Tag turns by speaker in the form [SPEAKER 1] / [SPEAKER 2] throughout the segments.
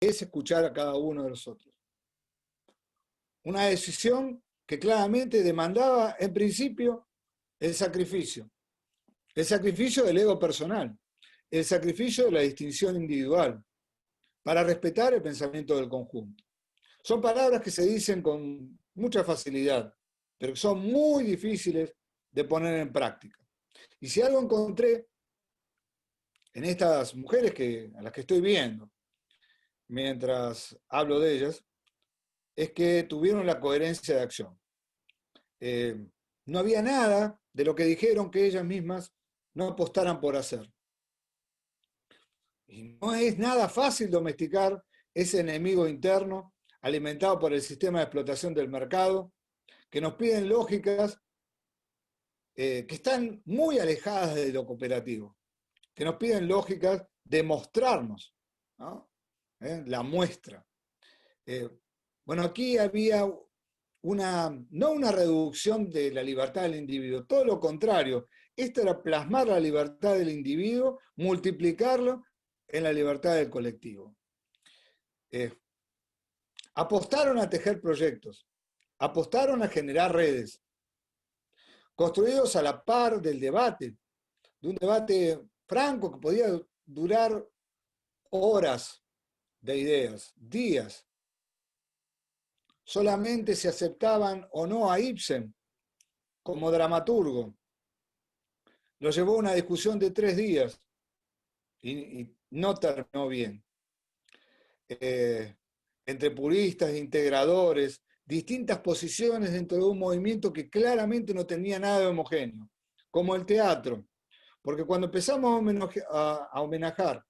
[SPEAKER 1] es escuchar a cada uno de los otros. Una decisión que claramente demandaba, en principio, el sacrificio del ego personal, el sacrificio de la distinción individual, para respetar el pensamiento del conjunto. Son palabras que se dicen con mucha facilidad, pero que son muy difíciles de poner en práctica. Y si algo encontré en estas mujeres a las que estoy viendo, mientras hablo de ellas, es que tuvieron la coherencia de acción. No había nada de lo que dijeron que ellas mismas no apostaran por hacer. Y no es nada fácil domesticar ese enemigo interno alimentado por el sistema de explotación del mercado, que nos piden lógicas que están muy alejadas de lo cooperativo, que nos piden lógicas de mostrarnos, ¿no? La muestra. Bueno, aquí había no una reducción de la libertad del individuo, todo lo contrario. Esto era plasmar la libertad del individuo, multiplicarlo en la libertad del colectivo. Apostaron a tejer proyectos, apostaron a generar redes, construidos a la par del debate, de un debate franco que podía durar horas de ideas, días. Solamente se aceptaban o no a Ibsen como dramaturgo. Lo llevó a una discusión de 3 días y no terminó bien. Entre puristas, integradores, distintas posiciones dentro de un movimiento que claramente no tenía nada de homogéneo, como el teatro. Porque cuando empezamos a homenajar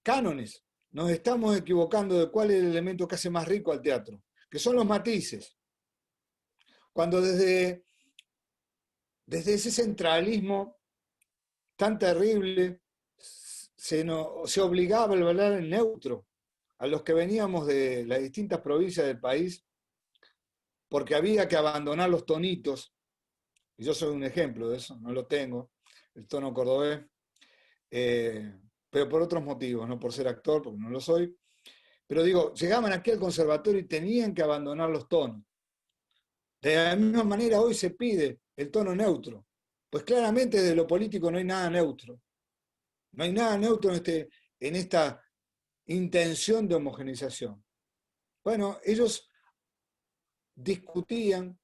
[SPEAKER 1] cánones, nos estamos equivocando de cuál es el elemento que hace más rico al teatro, que son los matices. Cuando desde ese centralismo tan terrible se obligaba a hablar en neutro a los que veníamos de las distintas provincias del país, porque había que abandonar los tonitos, y yo soy un ejemplo de eso, no lo tengo, el tono cordobés, pero por otros motivos, no por ser actor, porque no lo soy, pero digo, llegaban aquí al conservatorio y tenían que abandonar los tonos. De la misma manera hoy se pide el tono neutro, pues claramente desde lo político no hay nada neutro. No hay nada neutro en esta intención de homogeneización. Bueno, ellas discutían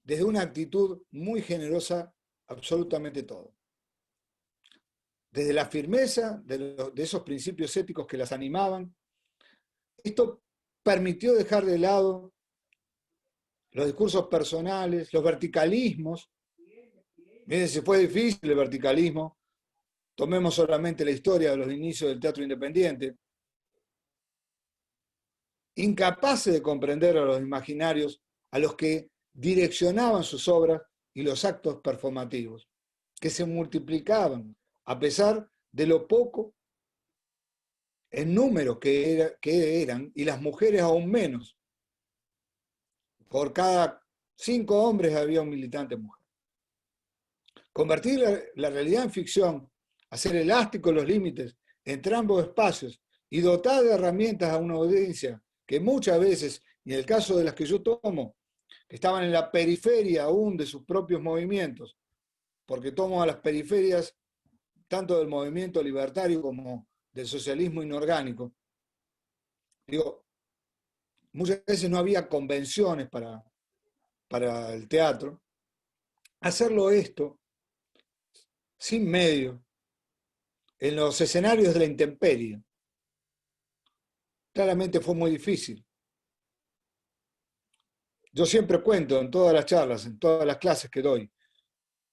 [SPEAKER 1] desde una actitud muy generosa absolutamente todo. Desde la firmeza de esos principios éticos que las animaban, esto permitió dejar de lado los discursos personales, los verticalismos. Miren, si fue difícil el verticalismo, tomemos solamente la historia de los inicios del teatro independiente, incapaces de comprender a los imaginarios a los que direccionaban sus obras y los actos performativos, que se multiplicaban a pesar de lo poco en número que eran, y las mujeres aún menos. Por cada 5 hombres había un militante mujer. Convertir la realidad en ficción, hacer elásticos los límites entre ambos espacios y dotar de herramientas a una audiencia que muchas veces, y en el caso de las que yo tomo, que estaban en la periferia aún de sus propios movimientos, porque tomo a las periferias tanto del movimiento libertario como del socialismo inorgánico. Digo, muchas veces no había convenciones para el teatro. Hacerlo esto sin medio, en los escenarios de la intemperie, claramente fue muy difícil. Yo siempre cuento en todas las charlas, en todas las clases que doy,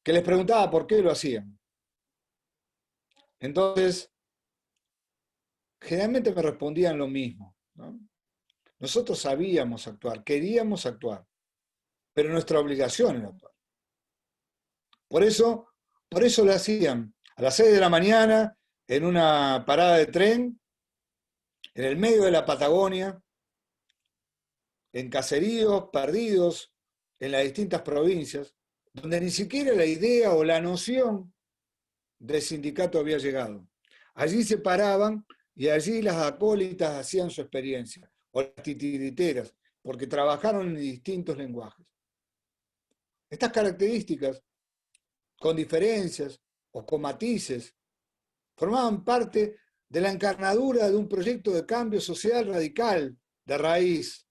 [SPEAKER 1] que les preguntaba por qué lo hacían. Entonces, generalmente me respondían lo mismo, ¿no? Nosotros sabíamos actuar, queríamos actuar, pero nuestra obligación era actuar. Por eso lo hacían a las 6 de la mañana, en una parada de tren, en el medio de la Patagonia, en caseríos perdidos, en las distintas provincias, donde ni siquiera la idea o la noción del sindicato había llegado. Allí se paraban y allí las acólitas hacían su experiencia, o las titiriteras, porque trabajaron en distintos lenguajes. Estas características, con diferencias o con matices, formaban parte de la encarnadura de un proyecto de cambio social radical, de raíz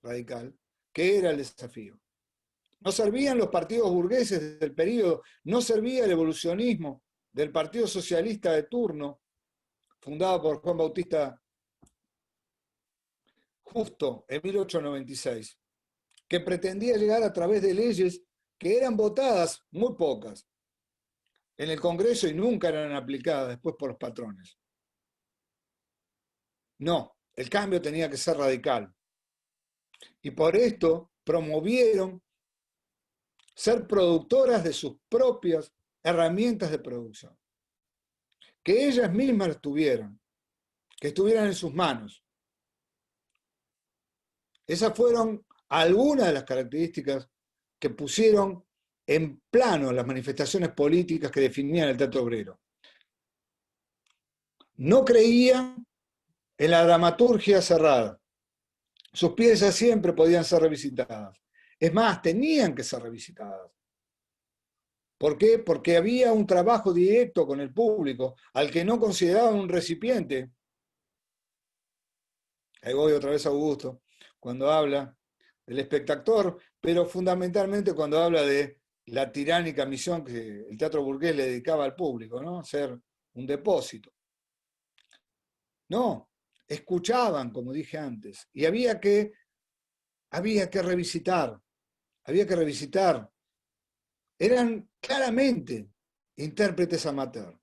[SPEAKER 1] radical, que era el desafío. No servían los partidos burgueses del periodo, no servía el evolucionismo del Partido Socialista de turno, fundado por Juan Bautista Justo en 1896, que pretendía llegar a través de leyes que eran votadas, muy pocas, en el Congreso y nunca eran aplicadas después por los patrones. No, el cambio tenía que ser radical. Y por esto promovieron ser productoras de sus propias herramientas de producción. Que ellas mismas tuvieran, que estuvieran en sus manos. Esas fueron algunas de las características que pusieron en plano las manifestaciones políticas que definían el teatro obrero. No creían en la dramaturgia cerrada. Sus piezas siempre podían ser revisitadas. Es más, tenían que ser revisitadas. ¿Por qué? Porque había un trabajo directo con el público, al que no consideraban un recipiente. Ahí voy otra vez a Augusto, cuando habla del espectador, pero fundamentalmente cuando habla de la tiránica misión que el teatro burgués le dedicaba al público, ¿no? Ser un depósito. No, escuchaban, como dije antes, y había que revisitar, Eran claramente intérpretes amateur,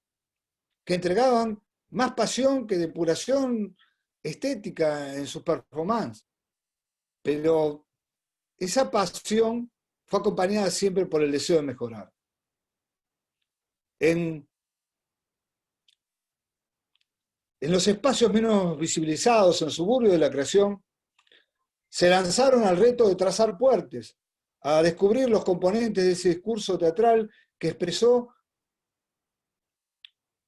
[SPEAKER 1] que entregaban más pasión que depuración estética en sus performances. Pero esa pasión fue acompañada siempre por el deseo de mejorar. En los espacios menos visibilizados, en el suburbio de la creación, se lanzaron al reto de trazar puertes, a descubrir los componentes de ese discurso teatral que expresó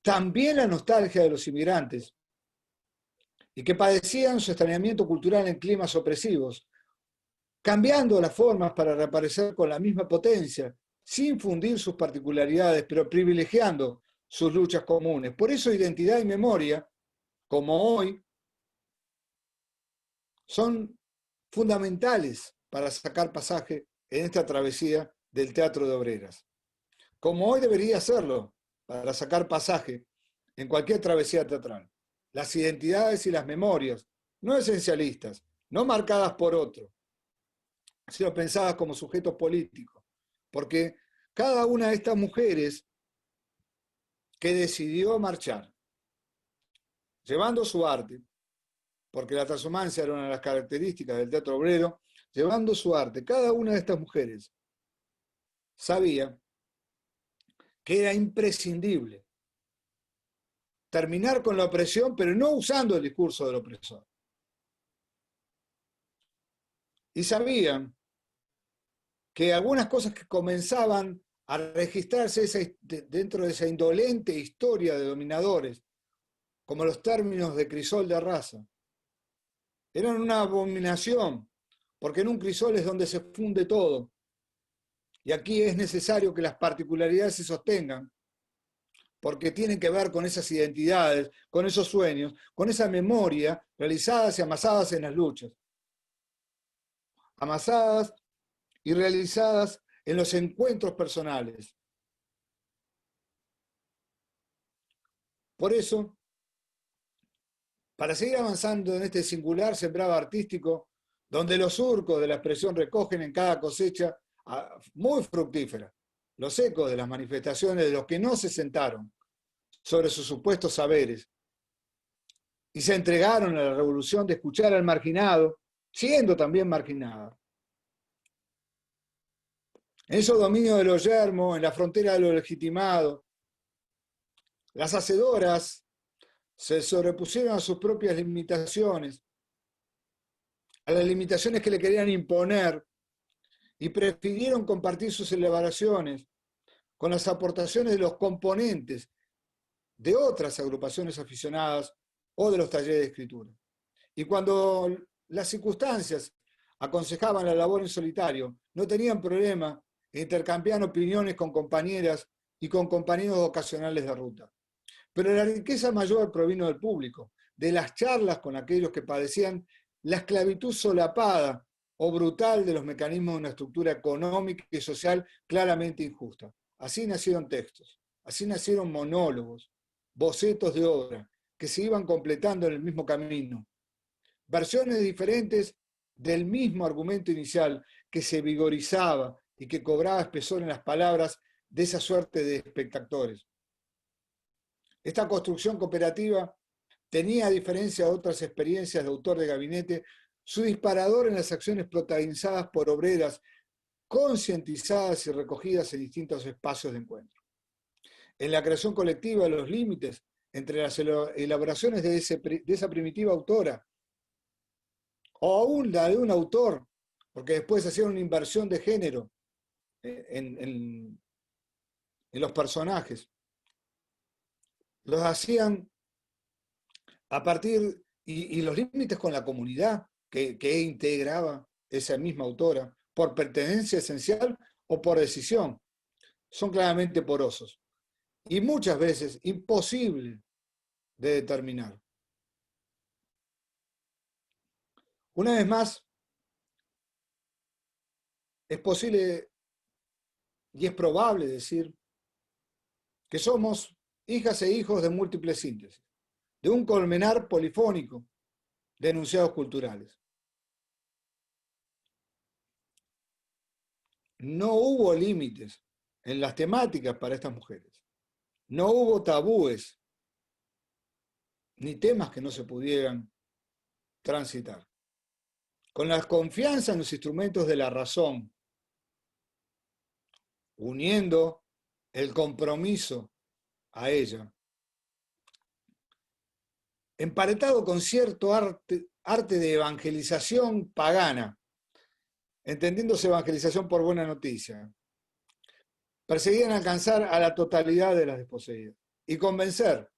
[SPEAKER 1] también la nostalgia de los inmigrantes y que padecían su extrañamiento cultural en climas opresivos, cambiando las formas para reaparecer con la misma potencia, sin fundir sus particularidades, pero privilegiando sus luchas comunes. Por eso identidad y memoria, como hoy, son fundamentales para sacar pasaje en esta travesía del teatro de obreras. Como hoy debería serlo para sacar pasaje en cualquier travesía teatral. Las identidades y las memorias, no esencialistas, no marcadas por otro, sino pensadas como sujetos políticos. Porque cada una de estas mujeres que decidió marchar, llevando su arte, porque la transhumancia era una de las características del teatro obrero, llevando su arte, cada una de estas mujeres sabía que era imprescindible terminar con la opresión, pero no usando el discurso del opresor. Y sabían que algunas cosas que comenzaban a registrarse dentro de esa indolente historia de dominadores, como los términos de crisol de raza, eran una abominación, porque en un crisol es donde se funde todo. Y aquí es necesario que las particularidades se sostengan, porque tienen que ver con esas identidades, con esos sueños, con esa memoria realizadas y amasadas en las luchas. Amasadas y realizadas en los encuentros personales. Por eso, para seguir avanzando en este singular sembrado artístico, donde los surcos de la expresión recogen en cada cosecha muy fructífera los ecos de las manifestaciones de los que no se sentaron sobre sus supuestos saberes y se entregaron a la revolución de escuchar al marginado, siendo también marginada. En esos dominios de lo yermo, en la frontera de lo legitimado, las hacedoras se sobrepusieron a sus propias limitaciones, a las limitaciones que le querían imponer, y prefirieron compartir sus celebraciones con las aportaciones de los componentes de otras agrupaciones aficionadas o de los talleres de escritura. Y cuando las circunstancias aconsejaban la labor en solitario, no tenían problema en intercambiar opiniones con compañeras y con compañeros ocasionales de ruta. Pero la riqueza mayor provino del público, de las charlas con aquellos que padecían la esclavitud solapada o brutal de los mecanismos de una estructura económica y social claramente injusta. Así nacieron textos, así nacieron monólogos, bocetos de obra, que se iban completando en el mismo camino. Versiones diferentes del mismo argumento inicial que se vigorizaba y que cobraba espesor en las palabras de esa suerte de espectadores. Esta construcción cooperativa tenía, a diferencia de otras experiencias de autor de gabinete, su disparador en las acciones protagonizadas por obreras concientizadas y recogidas en distintos espacios de encuentro. En la creación colectiva, los límites entre las elaboraciones de esa primitiva autora, o aún la de un autor, porque después hacían una inversión de género en los personajes, los hacían a partir, y los límites con la comunidad que integraba esa misma autora, por pertenencia esencial o por decisión, son claramente porosos y muchas veces imposible de determinar. Una vez más, es posible y es probable decir que somos hijas e hijos de múltiples síntesis, de un colmenar polifónico de enunciados culturales. No hubo límites en las temáticas para estas mujeres. No hubo tabúes ni temas que no se pudieran transitar. Con la confianza en los instrumentos de la razón, uniendo el compromiso a ella, emparetado con cierto arte de evangelización pagana, entendiéndose evangelización por buena noticia, perseguían alcanzar a la totalidad de las desposeídas y convencer,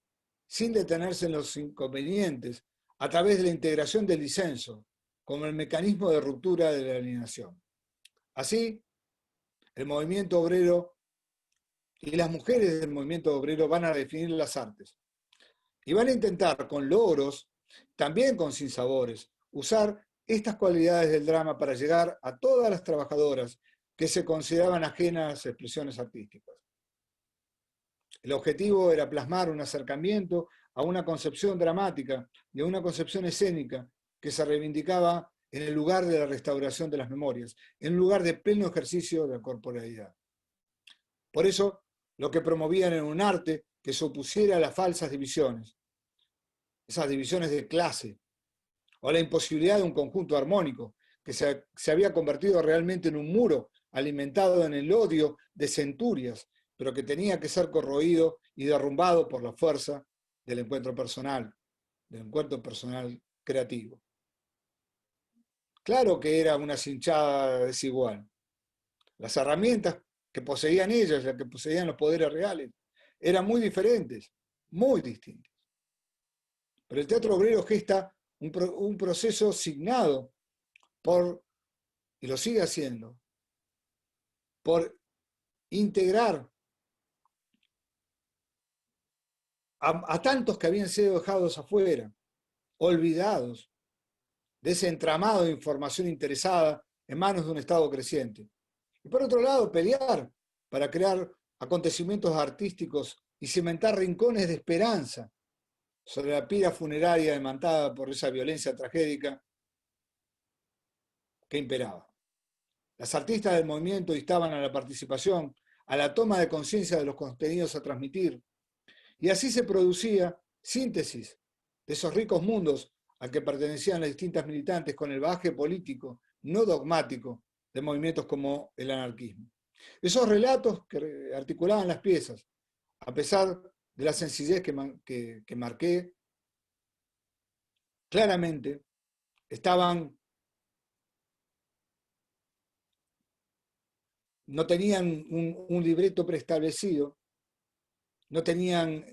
[SPEAKER 1] sin detenerse en los inconvenientes, a través de la integración del disenso, como el mecanismo de ruptura de la alienación. Así, el movimiento obrero y las mujeres del movimiento obrero van a definir las artes y van a intentar, con logros, también con sinsabores, usar estas cualidades del drama para llegar a todas las trabajadoras que se consideraban ajenas a expresiones artísticas. El objetivo era plasmar un acercamiento a una concepción dramática y a una concepción escénica que se reivindicaba en el lugar de la restauración de las memorias, en un lugar de pleno ejercicio de la corporalidad. Por eso, lo que promovían era un arte que se opusiera a las falsas divisiones, esas divisiones de clase, o a la imposibilidad de un conjunto armónico, que se había convertido realmente en un muro alimentado en el odio de centurias, pero que tenía que ser corroído y derrumbado por la fuerza del encuentro personal creativo. Claro que era una cinchada desigual. Las herramientas que poseían ellas, las que poseían los poderes reales, eran muy diferentes, muy distintas. Pero el teatro obrero gesta un proceso signado por, y lo sigue haciendo, por integrar a tantos que habían sido dejados afuera, olvidados de ese entramado de información interesada en manos de un Estado creciente. Y por otro lado, pelear para crear acontecimientos artísticos y cimentar rincones de esperanza sobre la pira funeraria demantada por esa violencia tragédica que imperaba. Las artistas del movimiento instaban a la participación, a la toma de conciencia de los contenidos a transmitir, y así se producía síntesis de esos ricos mundos al que pertenecían las distintas militantes con el bagaje político no dogmático de movimientos como el anarquismo. Esos relatos que articulaban las piezas, a pesar de la sencillez que marqué, claramente no tenían un libreto preestablecido, no tenían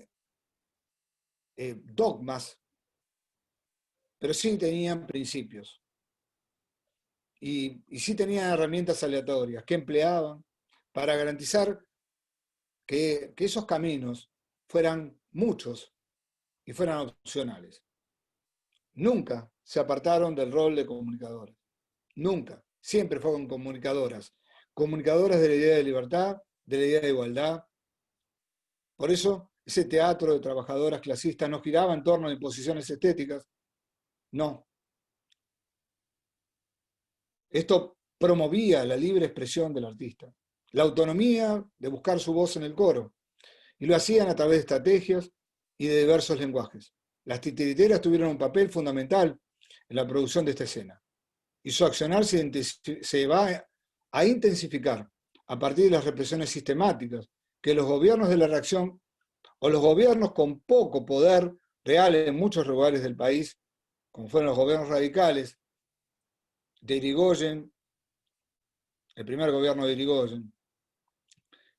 [SPEAKER 1] dogmas, pero sí tenían principios. Y sí tenían herramientas aleatorias que empleaban para garantizar que esos caminos fueran muchos y fueran opcionales. Nunca se apartaron del rol de comunicadores. Nunca. Siempre fueron comunicadoras. Comunicadoras de la idea de libertad, de la idea de igualdad. Por eso, ese teatro de trabajadoras clasistas no giraba en torno a imposiciones estéticas. No. Esto promovía la libre expresión del artista, la autonomía de buscar su voz en el coro, y lo hacían a través de estrategias y de diversos lenguajes. Las titiriteras tuvieron un papel fundamental en la producción de esta escena, y su accionar se va a intensificar a partir de las represiones sistemáticas que los gobiernos de la reacción o los gobiernos con poco poder real en muchos lugares del país, como fueron los gobiernos radicales de Irigoyen, el primer gobierno de Irigoyen,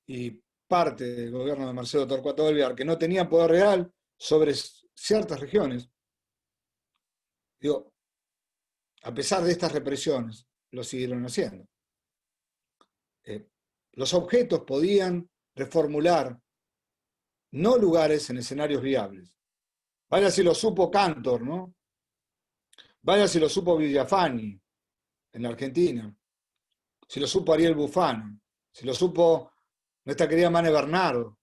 [SPEAKER 1] y parte del gobierno de Marcelo Torcuato Bolívar, que no tenían poder real sobre ciertas regiones, digo, a pesar de estas represiones, lo siguieron haciendo. Los objetos podían reformular no lugares en escenarios viables. Vaya si lo supo Cantor, ¿no? Vaya si lo supo Villafani en la Argentina, si lo supo Ariel Bufano, si lo supo nuestra querida Mane Bernardo,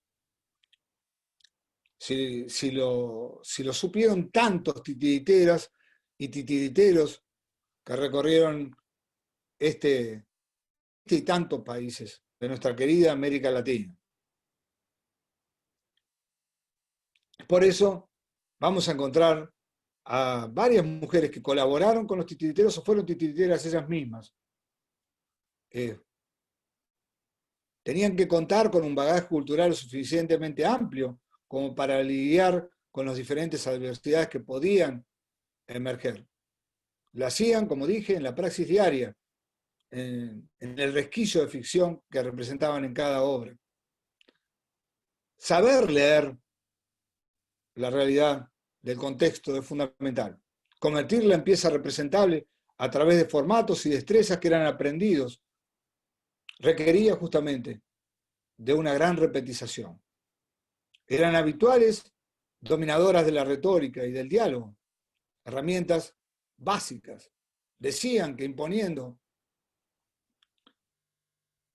[SPEAKER 1] si lo supieron tantos titiriteras y titiriteros que recorrieron este y tantos países de nuestra querida América Latina. Por eso vamos a encontrar a varias mujeres que colaboraron con los titiriteros o fueron titiriteras ellas mismas. Tenían que contar con un bagaje cultural suficientemente amplio como para lidiar con las diferentes adversidades que podían emerger. Lo hacían, como dije, en la praxis diaria, en el resquicio de ficción que representaban en cada obra. Saber leer la realidad del contexto es fundamental. Convertirla en pieza representable a través de formatos y destrezas que eran aprendidos requería justamente de una gran repetización. Eran habituales dominadoras de la retórica y del diálogo, herramientas básicas. Decían que imponiendo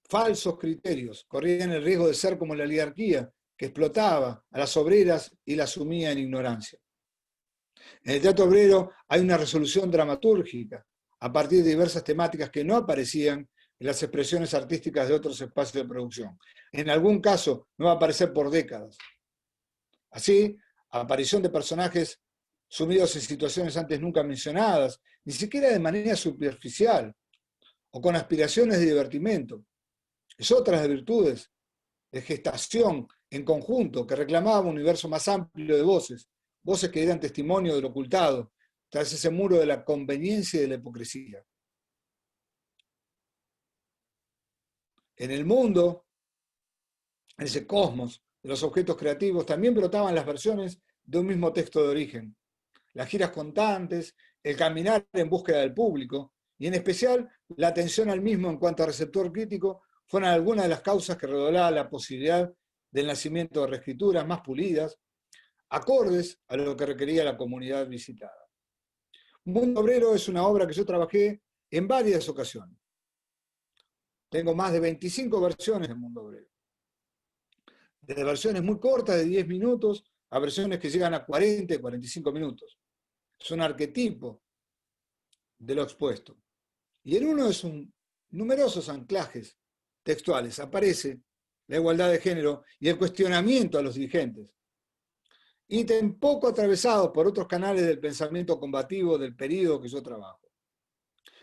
[SPEAKER 1] falsos criterios corrían el riesgo de ser como la oligarquía, que explotaba a las obreras y las sumía en ignorancia. En el teatro obrero hay una resolución dramatúrgica a partir de diversas temáticas que no aparecían en las expresiones artísticas de otros espacios de producción. En algún caso no va a aparecer por décadas. Así, aparición de personajes sumidos en situaciones antes nunca mencionadas, ni siquiera de manera superficial, o con aspiraciones de divertimento. Es otra de las virtudes de gestación en conjunto que reclamaba un universo más amplio de voces, voces que dieran testimonio de lo ocultado, tras ese muro de la conveniencia y de la hipocresía. En el mundo, en ese cosmos de los objetos creativos, también brotaban las versiones de un mismo texto de origen. Las giras constantes, el caminar en búsqueda del público, y en especial la atención al mismo en cuanto a receptor crítico, fueron algunas de las causas que redoblaban la posibilidad del nacimiento de reescrituras más pulidas, acordes a lo que requería la comunidad visitada. Mundo Obrero es una obra que yo trabajé en varias ocasiones. Tengo más de 25 versiones de Mundo Obrero. Desde versiones muy cortas de 10 minutos a versiones que llegan a 40 y 45 minutos. Es un arquetipo de lo expuesto. Y en uno de sus numerosos anclajes textuales aparece la igualdad de género y el cuestionamiento a los dirigentes. Ítem poco atravesado por otros canales del pensamiento combativo del periodo que yo trabajo.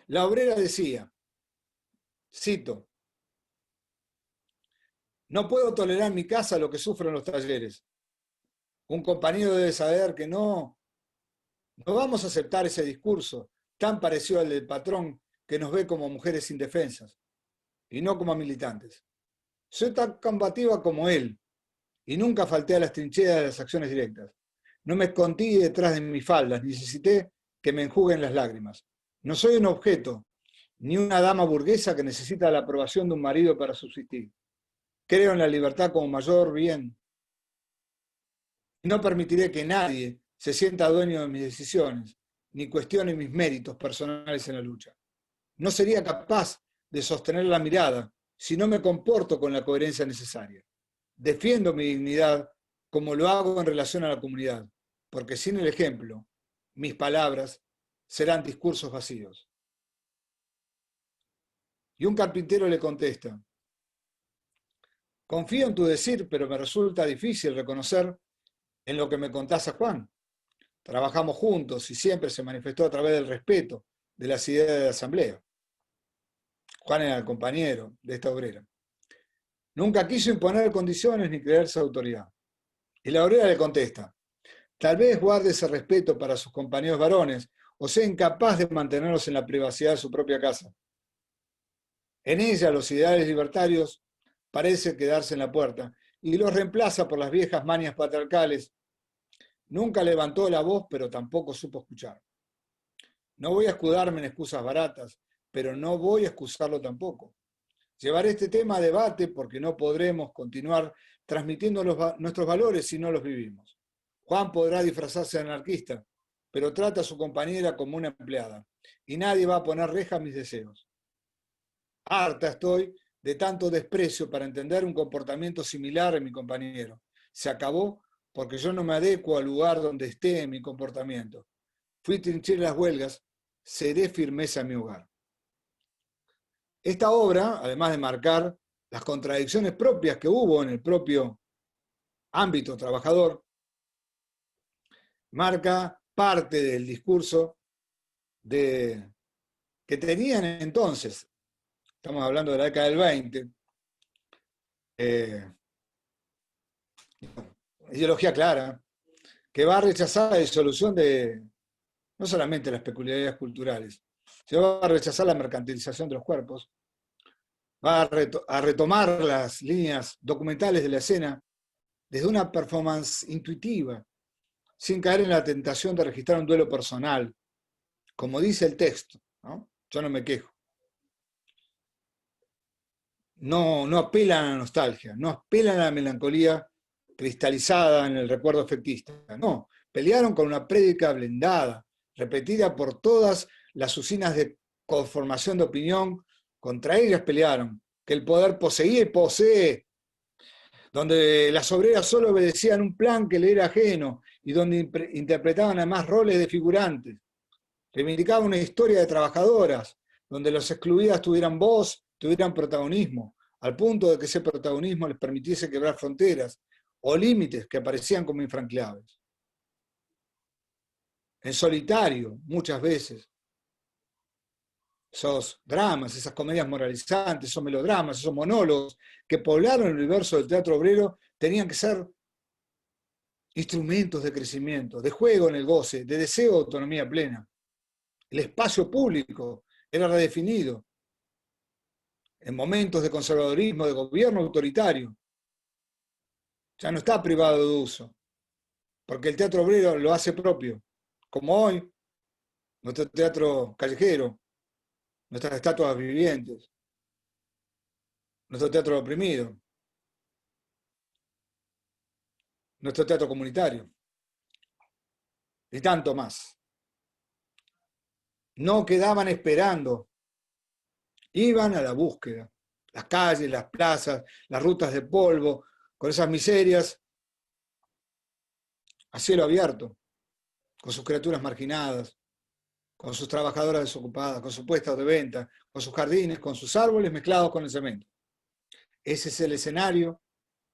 [SPEAKER 1] La obrera decía, cito, no puedo tolerar en mi casa lo que sufro en los talleres. Un compañero debe saber que no vamos a aceptar ese discurso tan parecido al del patrón que nos ve como mujeres indefensas y no como militantes. Soy tan combativa como él y nunca falté a las trincheras de las acciones directas. No me escondí detrás de mis faldas, necesité que me enjuguen las lágrimas. No soy un objeto, ni una dama burguesa que necesita la aprobación de un marido para subsistir. Creo en la libertad como mayor bien. No permitiré que nadie se sienta dueño de mis decisiones, ni cuestione mis méritos personales en la lucha. No sería capaz de sostener la mirada si no me comporto con la coherencia necesaria. Defiendo mi dignidad como lo hago en relación a la comunidad, porque sin el ejemplo, mis palabras serán discursos vacíos. Y un carpintero le contesta, confío en tu decir, pero me resulta difícil reconocer en lo que me contás a Juan. Trabajamos juntos y siempre se manifestó a través del respeto de las ideas de la asamblea. Juan era el compañero de esta obrera. Nunca quiso imponer condiciones ni creerse autoridad. Y la obrera le contesta, tal vez guarde ese respeto para sus compañeros varones o sea incapaz de mantenerlos en la privacidad de su propia casa. En ella los ideales libertarios parecen quedarse en la puerta y los reemplaza por las viejas manias patriarcales. Nunca levantó la voz, pero tampoco supo escuchar. No voy a escudarme en excusas baratas, pero no voy a excusarlo tampoco. Llevaré este tema a debate porque no podremos continuar transmitiendo nuestros valores si no los vivimos. Juan podrá disfrazarse de anarquista, pero trata a su compañera como una empleada, y nadie va a poner reja a mis deseos. Harta estoy de tanto desprecio para entender un comportamiento similar en mi compañero. Se acabó porque yo no me adecuo al lugar donde esté en mi comportamiento. Fui trinchera las huelgas, seré firmeza en mi hogar. Esta obra, además de marcar las contradicciones propias que hubo en el propio ámbito trabajador, marca parte del discurso que tenían entonces, estamos hablando de la década del 20, ideología clara, que va a rechazar la disolución de no solamente las peculiaridades culturales, sino va a rechazar la mercantilización de los cuerpos, va a retomar las líneas documentales de la escena desde una performance intuitiva, sin caer en la tentación de registrar un duelo personal, como dice el texto, ¿no? Yo no me quejo. No apelan a la nostalgia, no apelan a la melancolía cristalizada en el recuerdo efectista, no, pelearon con una prédica blindada, repetida por todas las usinas de conformación de opinión, contra ellas pelearon, que el poder poseía y posee, donde las obreras solo obedecían un plan que le era ajeno y donde interpretaban además roles de figurantes. Reivindicaban una historia de trabajadoras, donde los excluidas tuvieran voz, tuvieran protagonismo, al punto de que ese protagonismo les permitiese quebrar fronteras o límites que aparecían como infranqueables. En solitario, muchas veces, esos dramas, esas comedias moralizantes, esos melodramas, esos monólogos que poblaron el universo del teatro obrero, tenían que ser instrumentos de crecimiento, de juego en el goce, de deseo de autonomía plena. El espacio público era redefinido en momentos de conservadurismo, de gobierno autoritario. Ya no está privado de uso, porque el teatro obrero lo hace propio, como hoy, nuestro teatro callejero, nuestras estatuas vivientes, nuestro teatro oprimido, nuestro teatro comunitario, y tanto más. No quedaban esperando, iban a la búsqueda. Las calles, las plazas, las rutas de polvo, con esas miserias, a cielo abierto, con sus criaturas marginadas, con sus trabajadoras desocupadas, con sus puestos de venta, con sus jardines, con sus árboles mezclados con el cemento. Ese es el escenario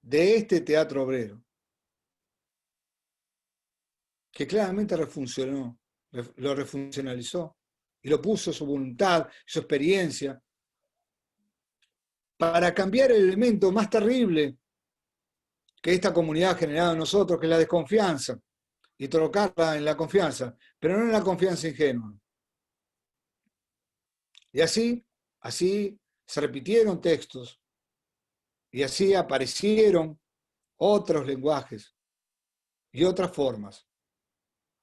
[SPEAKER 1] de este teatro obrero, que claramente refuncionó, lo refuncionalizó y lo puso su voluntad, su experiencia, para cambiar el elemento más terrible que esta comunidad ha generado en nosotros, que es la desconfianza, y trocarla en la confianza, pero no en la confianza ingenua. Y así se repitieron textos, y así aparecieron otros lenguajes y otras formas.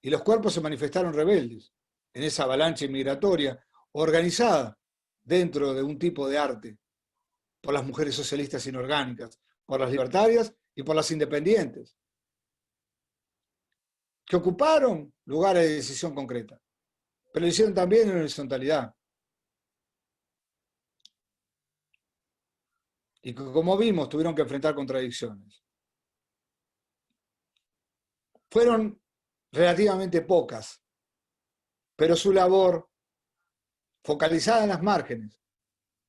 [SPEAKER 1] y los cuerpos se manifestaron rebeldes en esa avalancha inmigratoria organizada dentro de un tipo de arte por las mujeres socialistas inorgánicas, por las libertarias y por las independientes, que ocuparon lugares de decisión concreta, pero lo hicieron también en horizontalidad. Y que, como vimos, tuvieron que enfrentar contradicciones. Fueron relativamente pocas, pero su labor, focalizada en las márgenes,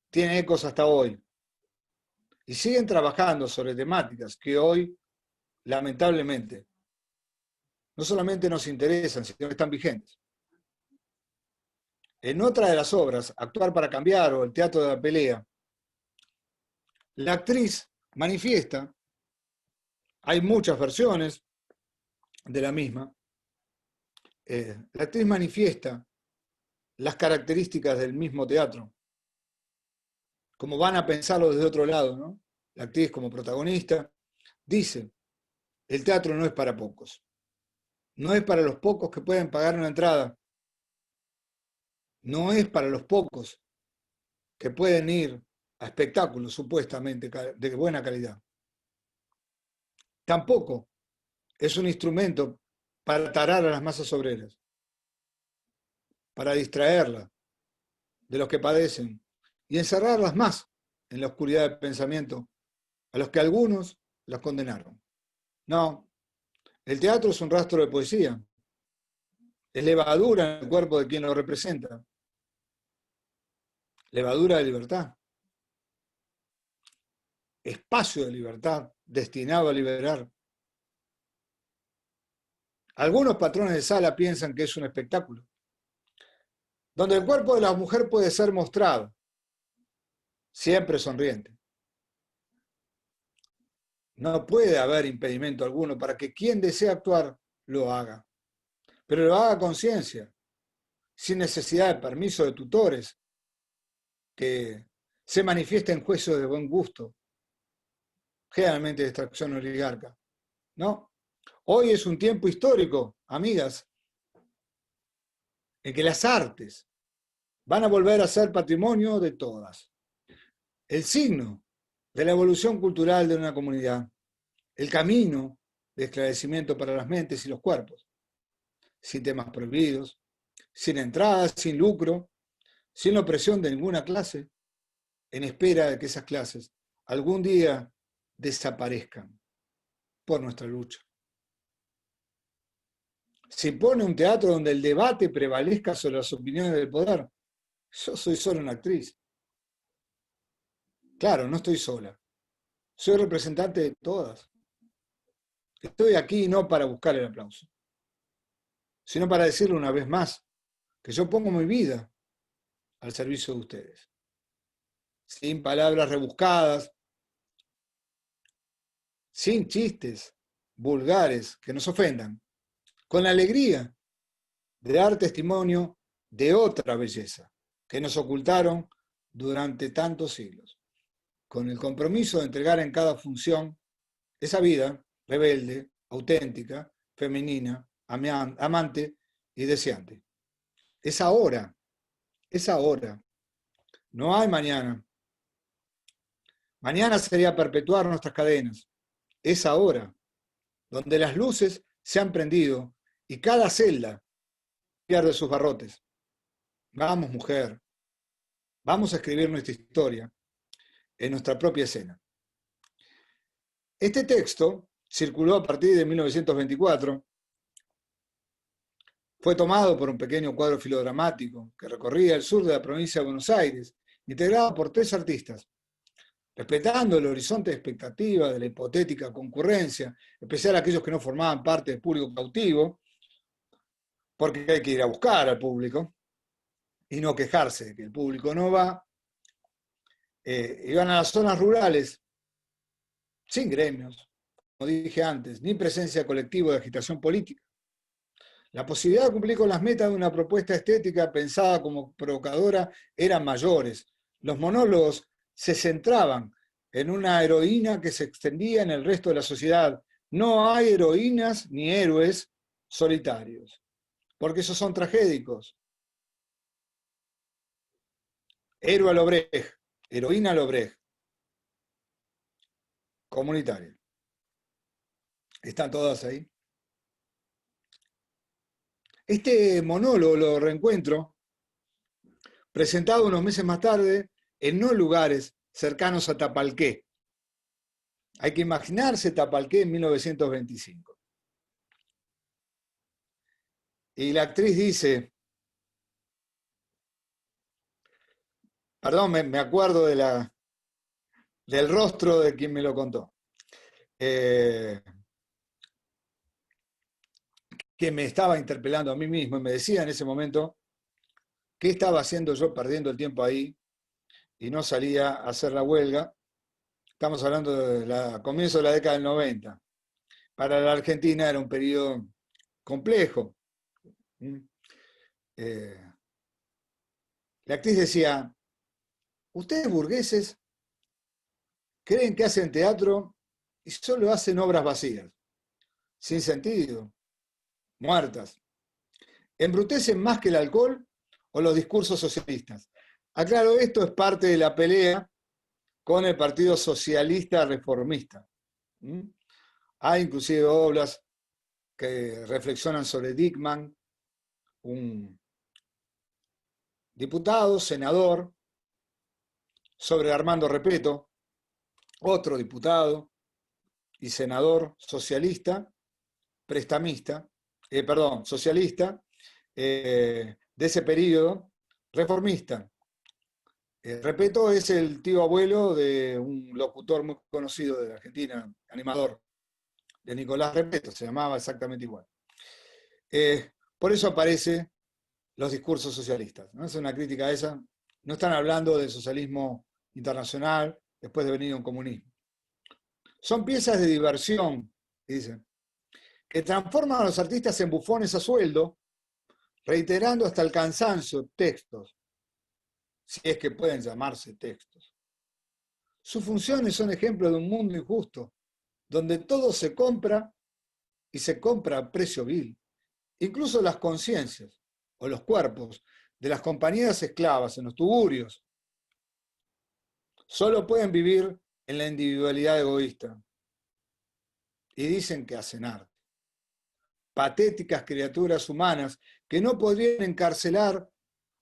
[SPEAKER 1] tiene ecos hasta hoy. Y siguen trabajando sobre temáticas que hoy, lamentablemente, no solamente nos interesan, sino que están vigentes. En otra de las obras, Actuar para cambiar o El teatro de la pelea, la actriz manifiesta, hay muchas versiones de la misma, la actriz manifiesta las características del mismo teatro, como van a pensarlo desde otro lado, ¿no? La actriz como protagonista dice, el teatro no es para pocos, no es para los pocos que pueden pagar una entrada, no es para los pocos que pueden ir a espectáculos supuestamente de buena calidad. Tampoco es un instrumento para tarar a las masas obreras, para distraerlas de los que padecen y encerrarlas más en la oscuridad del pensamiento a los que algunos las condenaron. No, el teatro es un rastro de poesía, es levadura en el cuerpo de quien lo representa, levadura de libertad, espacio de libertad destinado a liberar. Algunos patrones de sala piensan que es un espectáculo, donde el cuerpo de la mujer puede ser mostrado, siempre sonriente. No puede haber impedimento alguno para que quien desea actuar lo haga, pero lo haga a conciencia, sin necesidad de permiso de tutores, que se manifiesta en juicios de buen gusto, generalmente de extracción oligarca. ¿No? Hoy es un tiempo histórico, amigas, en que las artes van a volver a ser patrimonio de todas. El signo de la evolución cultural de una comunidad, el camino de esclarecimiento para las mentes y los cuerpos, sin temas prohibidos, sin entradas, sin lucro, sin opresión de ninguna clase, en espera de que esas clases algún día desaparezcan por nuestra lucha. Se impone un teatro donde el debate prevalezca sobre las opiniones del poder. Yo soy solo una actriz. Claro, no estoy sola. Soy representante de todas. Estoy aquí no para buscar el aplauso, sino para decirle una vez más que yo pongo mi vida al servicio de ustedes. Sin palabras rebuscadas, sin chistes vulgares que nos ofendan, con la alegría de dar testimonio de otra belleza que nos ocultaron durante tantos siglos, con el compromiso de entregar en cada función esa vida rebelde, auténtica, femenina, amante y deseante. Es ahora, es ahora. No hay mañana. Mañana sería perpetuar nuestras cadenas. Es ahora, donde las luces se han prendido y cada celda pierde sus barrotes. Vamos, mujer, vamos a escribir nuestra historia en nuestra propia escena. Este texto circuló a partir de 1924, fue tomado por un pequeño cuadro filodramático que recorría el sur de la provincia de Buenos Aires, integrado por 3 artistas, respetando el horizonte de expectativa de la hipotética concurrencia, especial aquellos que no formaban parte del público cautivo, porque hay que ir a buscar al público y no quejarse de que el público no va. Iban a las zonas rurales sin gremios, como dije antes, ni presencia colectiva de agitación política. La posibilidad de cumplir con las metas de una propuesta estética pensada como provocadora eran mayores. Los monólogos se centraban en una heroína que se extendía en el resto de la sociedad. No hay heroínas ni héroes solitarios. porque esos son tragédicos. Héroe a lo Brecht, heroína a lo Brecht, comunitaria. ¿Están todas ahí? Este monólogo lo reencuentro, presentado unos meses más tarde en No lugares cercanos a Tapalqué. Hay que imaginarse Tapalqué en 1925. Y la actriz dice, perdón, me acuerdo del rostro de quien me lo contó, que me estaba interpelando a mí mismo y me decía en ese momento qué estaba haciendo yo perdiendo el tiempo ahí y no salía a hacer la huelga. Estamos hablando de comienzo de la década del 90. Para la Argentina era un periodo complejo. La actriz decía, ustedes burgueses creen que hacen teatro y solo hacen obras vacías, sin sentido, muertas. Embrutecen más que el alcohol o los discursos socialistas. Aclaro, esto es parte de la pelea con el Partido Socialista Reformista. Hay inclusive obras que reflexionan sobre Dickmann, un diputado, senador, sobre Armando Repetto, otro diputado y senador socialista, prestamista, socialista, de ese periodo, reformista. Repetto es el tío abuelo de un locutor muy conocido de la Argentina, animador, de Nicolás Repetto, se llamaba exactamente igual. Por eso aparecen los discursos socialistas, ¿no? Es una crítica a esa. No están hablando del socialismo internacional después de venir un comunismo. Son piezas de diversión, dicen, que transforman a los artistas en bufones a sueldo, reiterando hasta el cansancio textos, si es que pueden llamarse textos. Sus funciones son ejemplos de un mundo injusto, donde todo se compra y se compra a precio vil. Incluso las conciencias o los cuerpos de las compañías esclavas en los tuburios solo pueden vivir en la individualidad egoísta. Y dicen que hacen arte. Patéticas criaturas humanas que no podrían encarcelar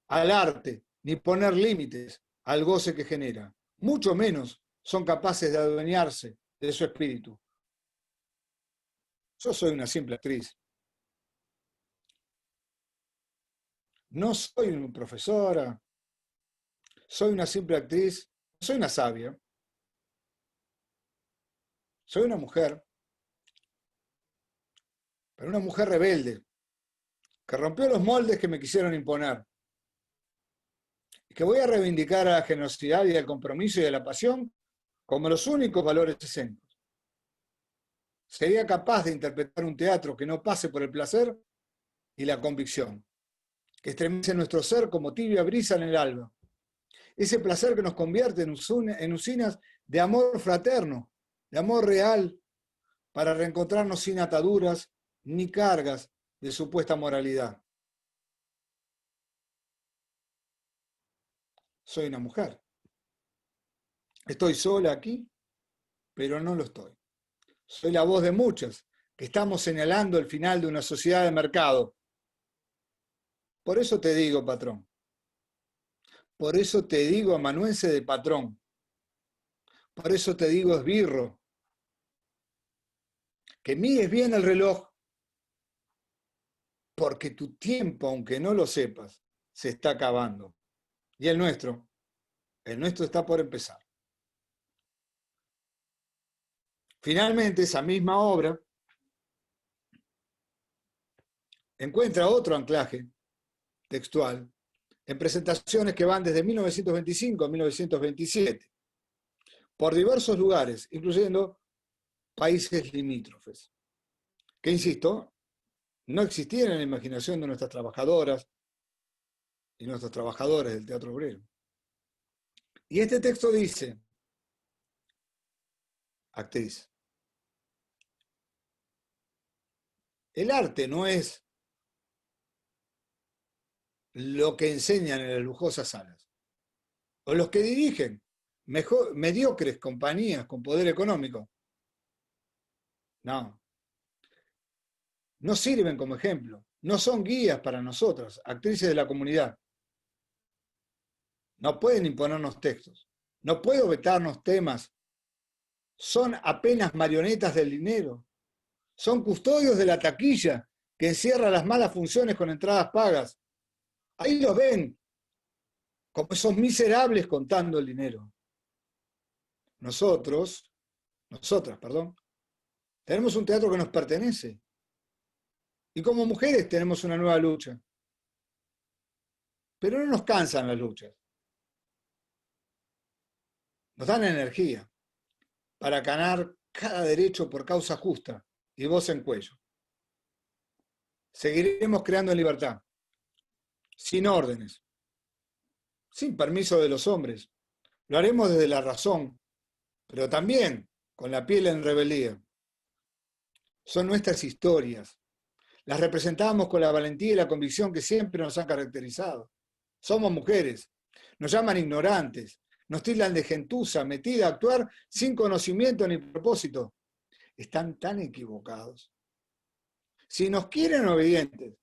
[SPEAKER 1] al arte ni poner límites al goce que genera. Mucho menos son capaces de adueñarse de su espíritu. Yo soy una simple actriz. No soy una profesora. Soy una simple actriz. Soy una sabia. Soy una mujer, pero una mujer rebelde, que rompió los moldes que me quisieron imponer. Y que voy a reivindicar a la generosidad y al compromiso y a la pasión como los únicos valores escénicos. Sería capaz de interpretar un teatro que no pase por el placer y la convicción, que estremece nuestro ser como tibia brisa en el alba. Ese placer que nos convierte en usinas de amor fraterno, de amor real, para reencontrarnos sin ataduras ni cargas de supuesta moralidad. Soy una mujer. Estoy sola aquí, pero no lo estoy. Soy la voz de muchas que estamos señalando el final de una sociedad de mercado. Por eso te digo, patrón. Por eso te digo amanuense de patrón. Por eso te digo esbirro. Que mides bien el reloj, porque tu tiempo, aunque no lo sepas, se está acabando. Y el nuestro está por empezar. Finalmente, esa misma obra encuentra otro anclaje textual en presentaciones que van desde 1925 a 1927, por diversos lugares, incluyendo países limítrofes, que, insisto, no existían en la imaginación de nuestras trabajadoras y nuestros trabajadores del teatro obrero. Y este texto dice, actriz, el arte no es lo que enseñan en las lujosas salas, o los que dirigen mediocres compañías con poder económico. No, no sirven como ejemplo, no son guías para nosotros, actrices de la comunidad. No pueden imponernos textos, no puedo vetarnos temas, son apenas marionetas del dinero, son custodios de la taquilla que encierra las malas funciones con entradas pagas. Ahí los ven, como esos miserables contando el dinero. Nosotras, perdón, tenemos un teatro que nos pertenece. Y como mujeres tenemos una nueva lucha. Pero no nos cansan las luchas. Nos dan energía para ganar cada derecho por causa justa y voz en cuello. Seguiremos creando en libertad, sin órdenes, sin permiso de los hombres. Lo haremos desde la razón, pero también con la piel en rebeldía. Son nuestras historias. Las representamos con la valentía y la convicción que siempre nos han caracterizado. Somos mujeres. Nos llaman ignorantes. Nos tildan de gentuza, metida a actuar sin conocimiento ni propósito. Están tan equivocados. Si nos quieren obedientes,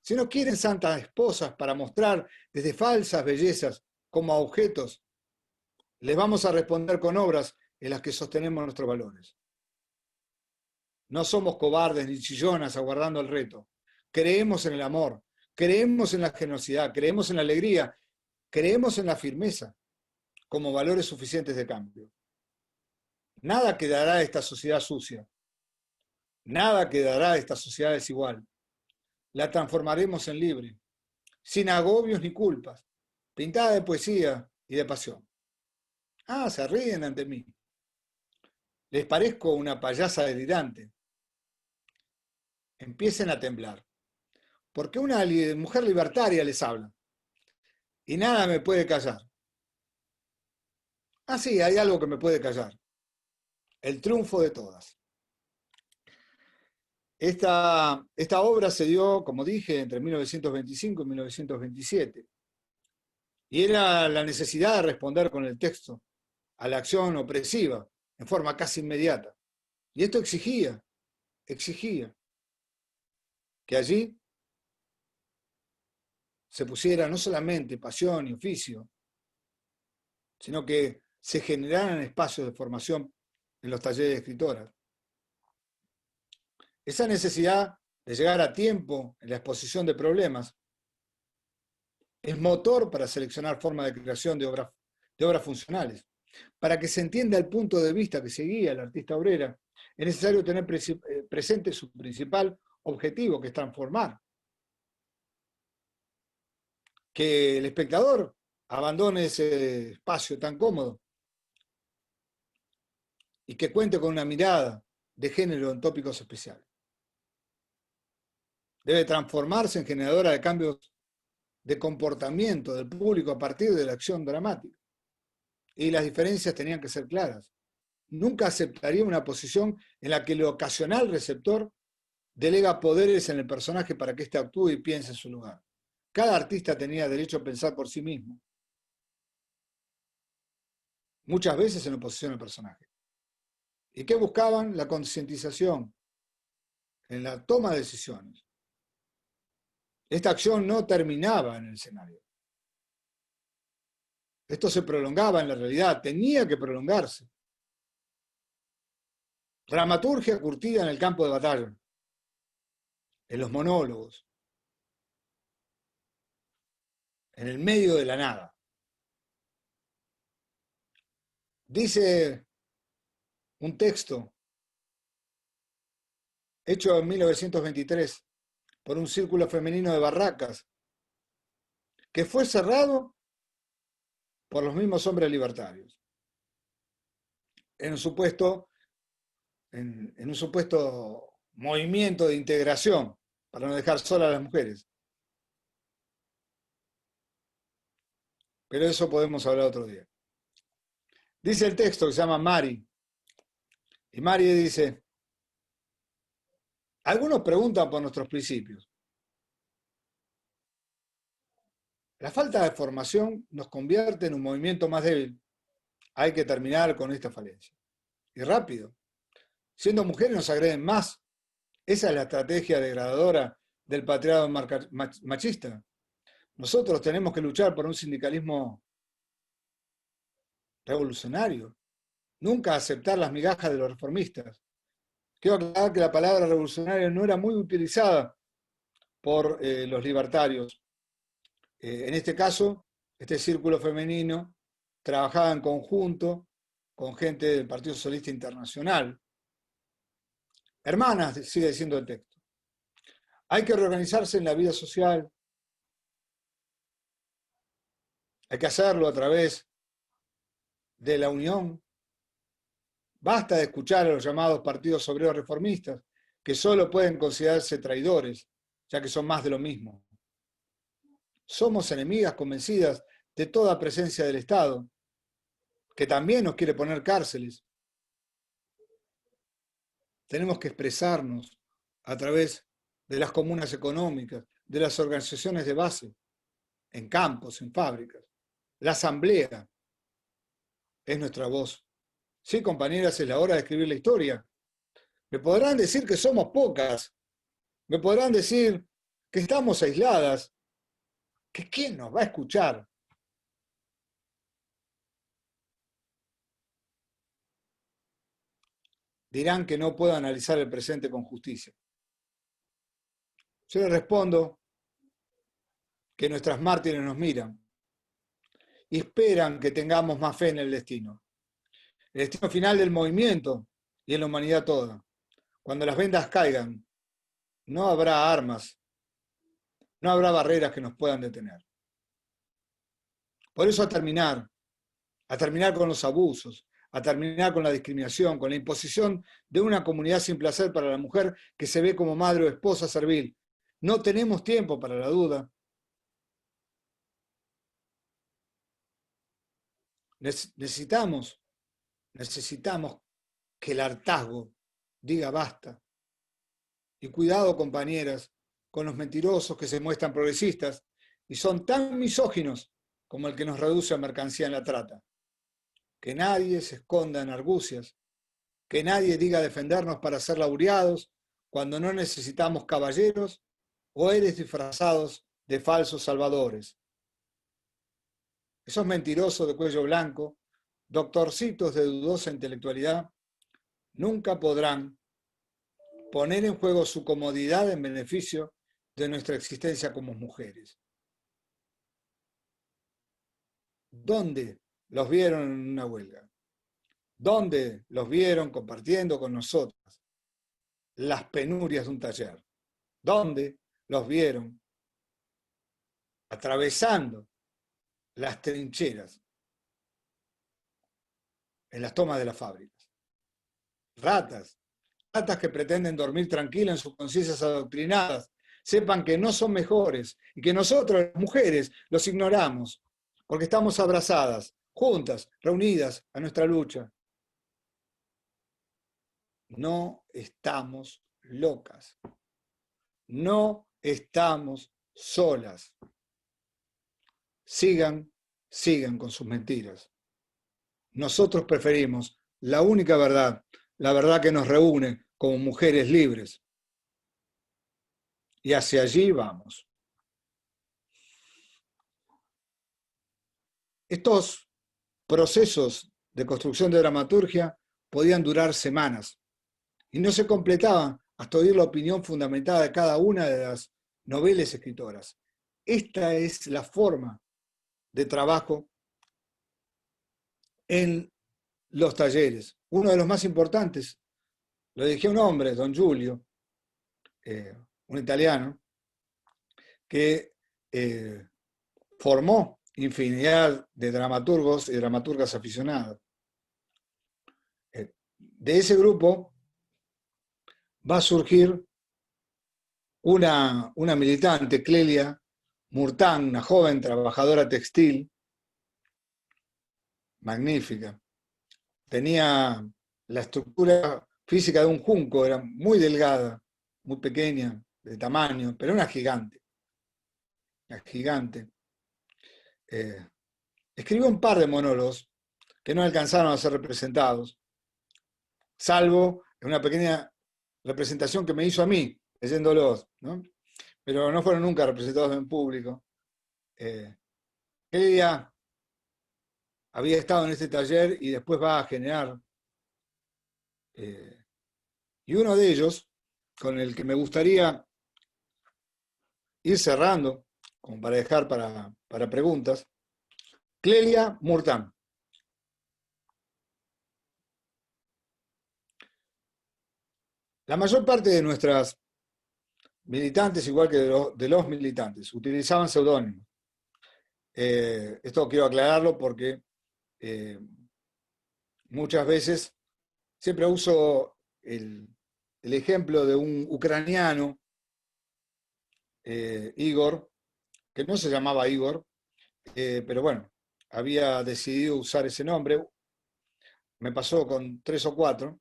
[SPEAKER 1] si no quieren santas esposas para mostrar desde falsas bellezas como a objetos, les vamos a responder con obras en las que sostenemos nuestros valores. No somos cobardes ni chillonas aguardando el reto. Creemos en el amor, creemos en la generosidad, creemos en la alegría, creemos en la firmeza como valores suficientes de cambio. Nada quedará de esta sociedad sucia. Nada quedará de esta sociedad desigual. La transformaremos en libre, sin agobios ni culpas, pintada de poesía y de pasión. Ah, se ríen ante mí. Les parezco una payasa delirante. Empiecen a temblar, porque una mujer libertaria les habla, y nada me puede callar. Ah, sí, hay algo que me puede callar. El triunfo de todas. Esta obra se dio, como dije, entre 1925 y 1927. Y era la necesidad de responder con el texto a la acción opresiva en forma casi inmediata. Y esto exigía que allí se pusiera no solamente pasión y oficio, sino que se generaran espacios de formación en los talleres de escritoras. Esa necesidad de llegar a tiempo en la exposición de problemas es motor para seleccionar formas de creación de obras funcionales. Para que se entienda el punto de vista que seguía la artista obrera, es necesario tener presente su principal objetivo, que es transformar. Que el espectador abandone ese espacio tan cómodo y que cuente con una mirada de género en tópicos especiales. Debe transformarse en generadora de cambios de comportamiento del público a partir de la acción dramática. Y las diferencias tenían que ser claras. Nunca aceptaría una posición en la que el ocasional receptor delega poderes en el personaje para que éste actúe y piense en su lugar. Cada artista tenía derecho a pensar por sí mismo, muchas veces en oposición al personaje. ¿Y qué buscaban? La concientización en la toma de decisiones. Esta acción no terminaba en el escenario. Esto se prolongaba en la realidad, tenía que prolongarse. Dramaturgia curtida en el campo de batalla, en los monólogos, en el medio de la nada. Dice un texto hecho en 1923 por un círculo femenino de Barracas, que fue cerrado por los mismos hombres libertarios, en un supuesto movimiento de integración para no dejar solas a las mujeres. Pero eso podemos hablar otro día. Dice el texto que se llama Mari, y Mari dice: algunos preguntan por nuestros principios. La falta de formación nos convierte en un movimiento más débil. Hay que terminar con esta falencia. Y rápido. Siendo mujeres nos agreden más. Esa es la estrategia degradadora del patriarcado machista. Nosotros tenemos que luchar por un sindicalismo revolucionario. Nunca aceptar las migajas de los reformistas. Quiero aclarar que la palabra revolucionario no era muy utilizada por los libertarios. En este caso, este círculo femenino trabajaba en conjunto con gente del Partido Socialista Internacional. Hermanas, sigue diciendo el texto. Hay que reorganizarse en la vida social. Hay que hacerlo a través de la unión. Basta de escuchar a los llamados partidos obreros reformistas, que solo pueden considerarse traidores, ya que son más de lo mismo. Somos enemigas convencidas de toda presencia del Estado, que también nos quiere poner cárceles. Tenemos que expresarnos a través de las comunas económicas, de las organizaciones de base, en campos, en fábricas. La asamblea es nuestra voz. Sí, compañeras, es la hora de escribir la historia. Me podrán decir que somos pocas, me podrán decir que estamos aisladas, que ¿quién nos va a escuchar? Dirán que no puedo analizar el presente con justicia. Yo les respondo que nuestras mártires nos miran y esperan que tengamos más fe en el destino final del movimiento y en la humanidad toda. Cuando las vendas caigan, no habrá armas, no habrá barreras que nos puedan detener. Por eso a terminar con los abusos, a terminar con la discriminación, con la imposición de una comunidad sin placer para la mujer que se ve como madre o esposa servil. No tenemos tiempo para la duda. Necesitamos que el hartazgo diga basta. Y cuidado, compañeras, con los mentirosos que se muestran progresistas y son tan misóginos como el que nos reduce a mercancía en la trata. Que nadie se esconda en argucias, que nadie diga defendernos para ser laureados cuando no necesitamos caballeros o eres disfrazados de falsos salvadores. Esos mentirosos de cuello blanco, doctorcitos de dudosa intelectualidad, nunca podrán poner en juego su comodidad en beneficio de nuestra existencia como mujeres. ¿Dónde los vieron en una huelga? ¿Dónde los vieron compartiendo con nosotras las penurias de un taller? ¿Dónde los vieron atravesando las trincheras en las tomas de las fábricas? Ratas que pretenden dormir tranquilas en sus conciencias adoctrinadas, sepan que no son mejores y que nosotros, las mujeres, los ignoramos, porque estamos abrazadas, juntas, reunidas a nuestra lucha. No estamos locas. No estamos solas. Sigan con sus mentiras. Nosotros preferimos la única verdad, la verdad que nos reúne como mujeres libres. Y hacia allí vamos. Estos procesos de construcción de dramaturgia podían durar semanas y no se completaban hasta oír la opinión fundamentada de cada una de las noveles escritoras. Esta es la forma de trabajo en los talleres. Uno de los más importantes, lo dije un hombre, don Giulio, un italiano, que formó infinidad de dramaturgos y dramaturgas aficionadas. De ese grupo va a surgir una militante, Clelia Murtán, una joven trabajadora textil, magnífica. Tenía la estructura física de un junco, era muy delgada, muy pequeña, de tamaño, pero una gigante. Eh, Escribió un par de monólogos que no alcanzaron a ser representados, salvo en una pequeña representación que me hizo a mí, leyéndolos, ¿no? Pero no fueron nunca representados en público. Ella había estado en este taller y después va a generar, y uno de ellos, con el que me gustaría ir cerrando, como para dejar para preguntas, Clelia Murtán. La mayor parte de nuestras militantes, igual que de los militantes, utilizaban seudónimos. Esto quiero aclararlo porque muchas veces siempre uso el ejemplo de un ucraniano, Igor, que no se llamaba Igor, pero bueno, había decidido usar ese nombre, me pasó con 3 o 4,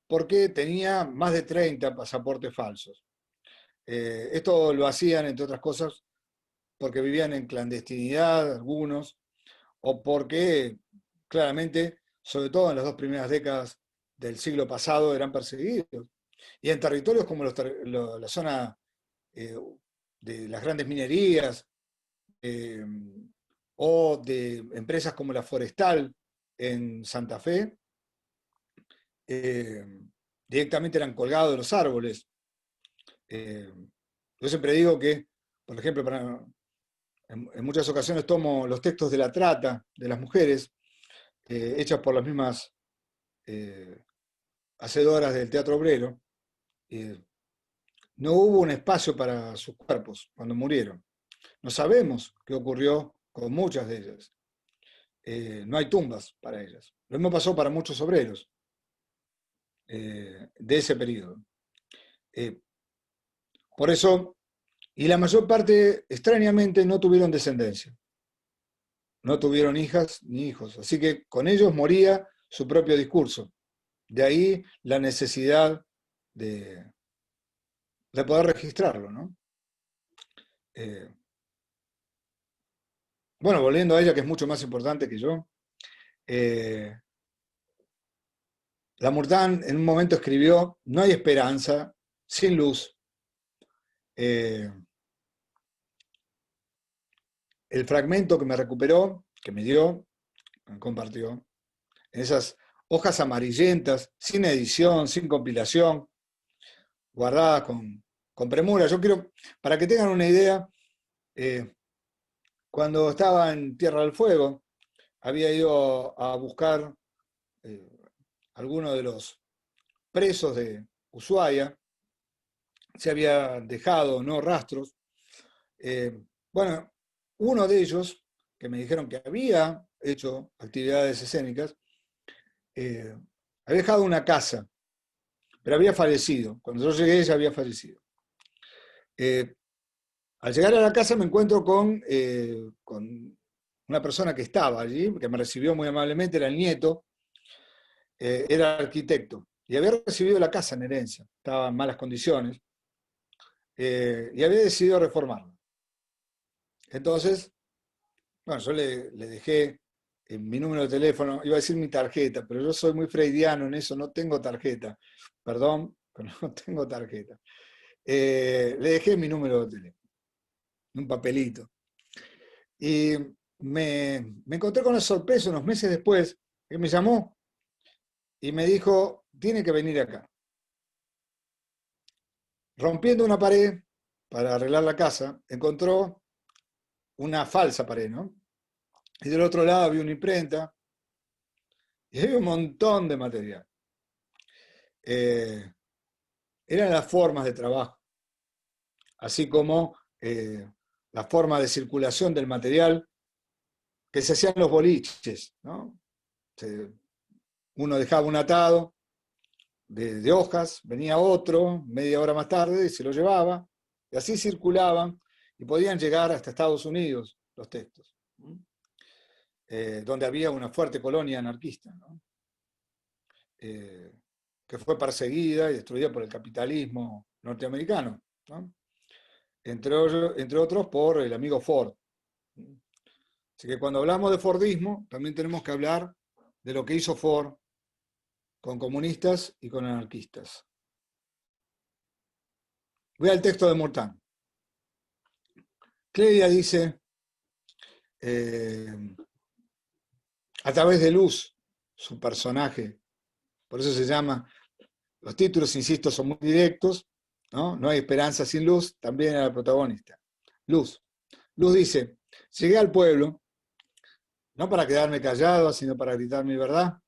[SPEAKER 1] porque tenía más de 30 pasaportes falsos. Esto lo hacían, entre otras cosas, porque vivían en clandestinidad algunos, o porque claramente, sobre todo en las 2 primeras décadas del siglo pasado, eran perseguidos. Y en territorios como la zona de las grandes minerías, eh, o de empresas como la Forestal en Santa Fe, eh, directamente eran colgados de los árboles. Yo siempre digo que, por ejemplo, en muchas ocasiones tomo los textos de la trata de las mujeres, hechas por las mismas hacedoras del teatro obrero. No hubo un espacio para sus cuerpos cuando murieron. No sabemos qué ocurrió con muchas de ellas. No hay tumbas para ellas. Lo mismo pasó para muchos obreros de ese periodo. Por eso, y la mayor parte, extrañamente, no tuvieron descendencia. No tuvieron hijas ni hijos. Así que con ellos moría su propio discurso. De ahí la necesidad de, de poder registrarlo, ¿no? Eh, bueno, volviendo a ella, que es mucho más importante que yo, eh, Lamurtán en un momento escribió: no hay esperanza sin luz. Eh, el fragmento que me recuperó, que me dio, me compartió, en esas hojas amarillentas, sin edición, sin compilación, guardadas con premura. Yo quiero, para que tengan una idea, cuando estaba en Tierra del Fuego, había ido a buscar eh, algunos de los presos de Ushuaia, se había dejado no rastros. Bueno, uno de ellos, que me dijeron que había hecho actividades escénicas, había dejado una casa, pero había fallecido. Cuando yo llegué, ella había fallecido. Al llegar a la casa me encuentro con una persona que estaba allí, que me recibió muy amablemente, era el nieto, era arquitecto, y había recibido la casa en herencia, estaba en malas condiciones, y había decidido reformarla. Entonces, bueno, yo le dejé mi número de teléfono, iba a decir mi tarjeta, pero yo soy muy freudiano en eso, no tengo tarjeta, perdón, pero no tengo tarjeta. Le dejé mi número de teléfono, un papelito. Y me encontré con una sorpresa unos meses después, que me llamó y me dijo: tiene que venir acá. Rompiendo una pared para arreglar la casa, encontró una falsa pared, ¿no? Y del otro lado había una imprenta y había un montón de material. Eh, Eran las formas de trabajo, así como la forma de circulación del material que se hacían los boliches, ¿no? Uno dejaba un atado de hojas, venía otro media hora más tarde y se lo llevaba, y así circulaban y podían llegar hasta Estados Unidos los textos, donde había una fuerte colonia anarquista, ¿no? Que fue perseguida y destruida por el capitalismo norteamericano, ¿no? Entre otros por el amigo Ford. Así que cuando hablamos de Fordismo, también tenemos que hablar de lo que hizo Ford con comunistas y con anarquistas. Voy al texto de Mortán. Clelia dice, a través de Luz, su personaje, por eso se llama, los títulos, insisto, son muy directos, ¿no? No hay esperanza sin luz, también era la protagonista. Luz. Luz dice, llegué al pueblo, no para quedarme callado, sino para gritar mi verdad,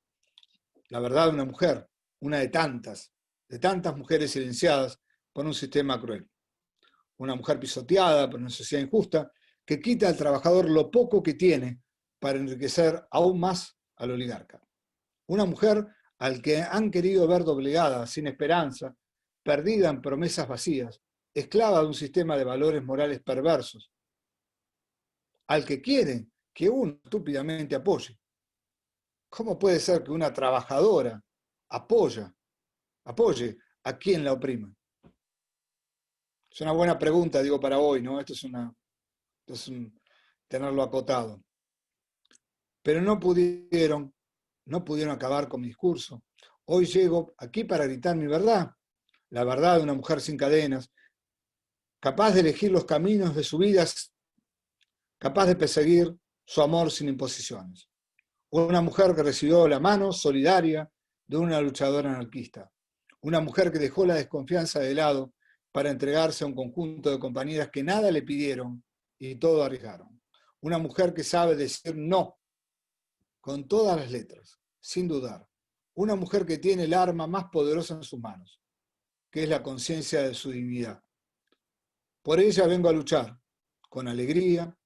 [SPEAKER 1] la verdad de una mujer, una de tantas mujeres silenciadas por un sistema cruel. Una mujer pisoteada por una sociedad injusta que quita al trabajador lo poco que tiene para enriquecer aún más al oligarca. Una mujer al que han querido ver doblegada, sin esperanza, perdida en promesas vacías, esclava de un sistema de valores morales perversos, al que quieren que uno estúpidamente apoye. ¿Cómo puede ser que una trabajadora apoye a quien la oprima? Es una buena pregunta, digo, para hoy, ¿no? Esto es tenerlo acotado. Pero no pudieron acabar con mi discurso. Hoy llego aquí para gritar mi verdad, la verdad de una mujer sin cadenas, capaz de elegir los caminos de su vida, capaz de perseguir su amor sin imposiciones. Una mujer que recibió la mano solidaria de una luchadora anarquista. Una mujer que dejó la desconfianza de lado para entregarse a un conjunto de compañeras que nada le pidieron y todo arriesgaron. Una mujer que sabe decir no con todas las letras, sin dudar. Una mujer que tiene el arma más poderosa en sus manos, que es la conciencia de su dignidad. Por ella vengo a luchar, con alegría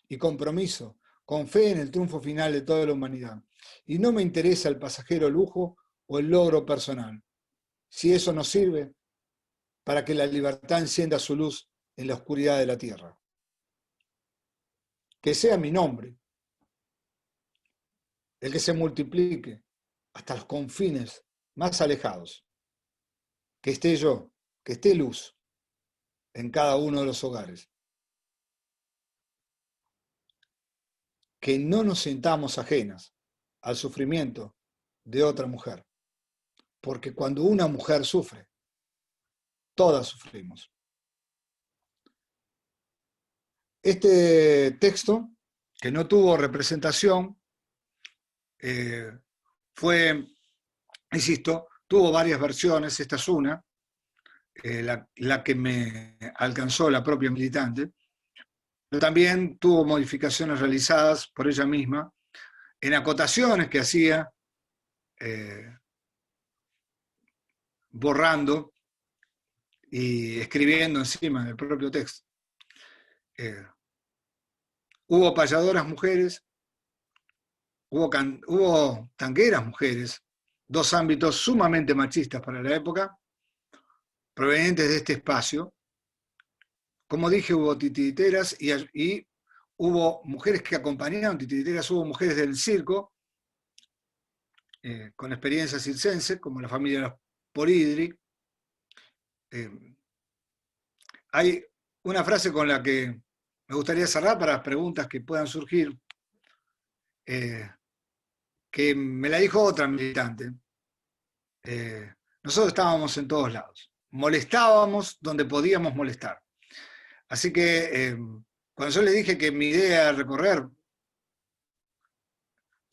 [SPEAKER 1] y compromiso, con fe en el triunfo final de toda la humanidad. Y no me interesa el pasajero lujo o el logro personal, si eso nos sirve para que la libertad encienda su luz en la oscuridad de la tierra. Que sea mi nombre el que se multiplique hasta los confines más alejados. Que esté yo, que esté luz en cada uno de los hogares. Que no nos sintamos ajenas al sufrimiento de otra mujer. Porque cuando una mujer sufre, todas sufrimos. Este texto, que no tuvo representación, fue, insisto, tuvo varias versiones, esta es una, la que me alcanzó la propia militante, pero también tuvo modificaciones realizadas por ella misma, en acotaciones que hacía, borrando y escribiendo encima del propio texto. Hubo payadoras mujeres, hubo tangueras mujeres, dos ámbitos sumamente machistas para la época, provenientes de este espacio. Como dije, hubo titiriteras y hubo mujeres que acompañaron titiriteras, hubo mujeres del circo, con experiencia circense, como la familia Polidri. Hay una frase con la que me gustaría cerrar para las preguntas que puedan surgir, que me la dijo otra militante. Nosotros estábamos en todos lados, molestábamos donde podíamos molestar. Así que cuando yo le dije que mi idea era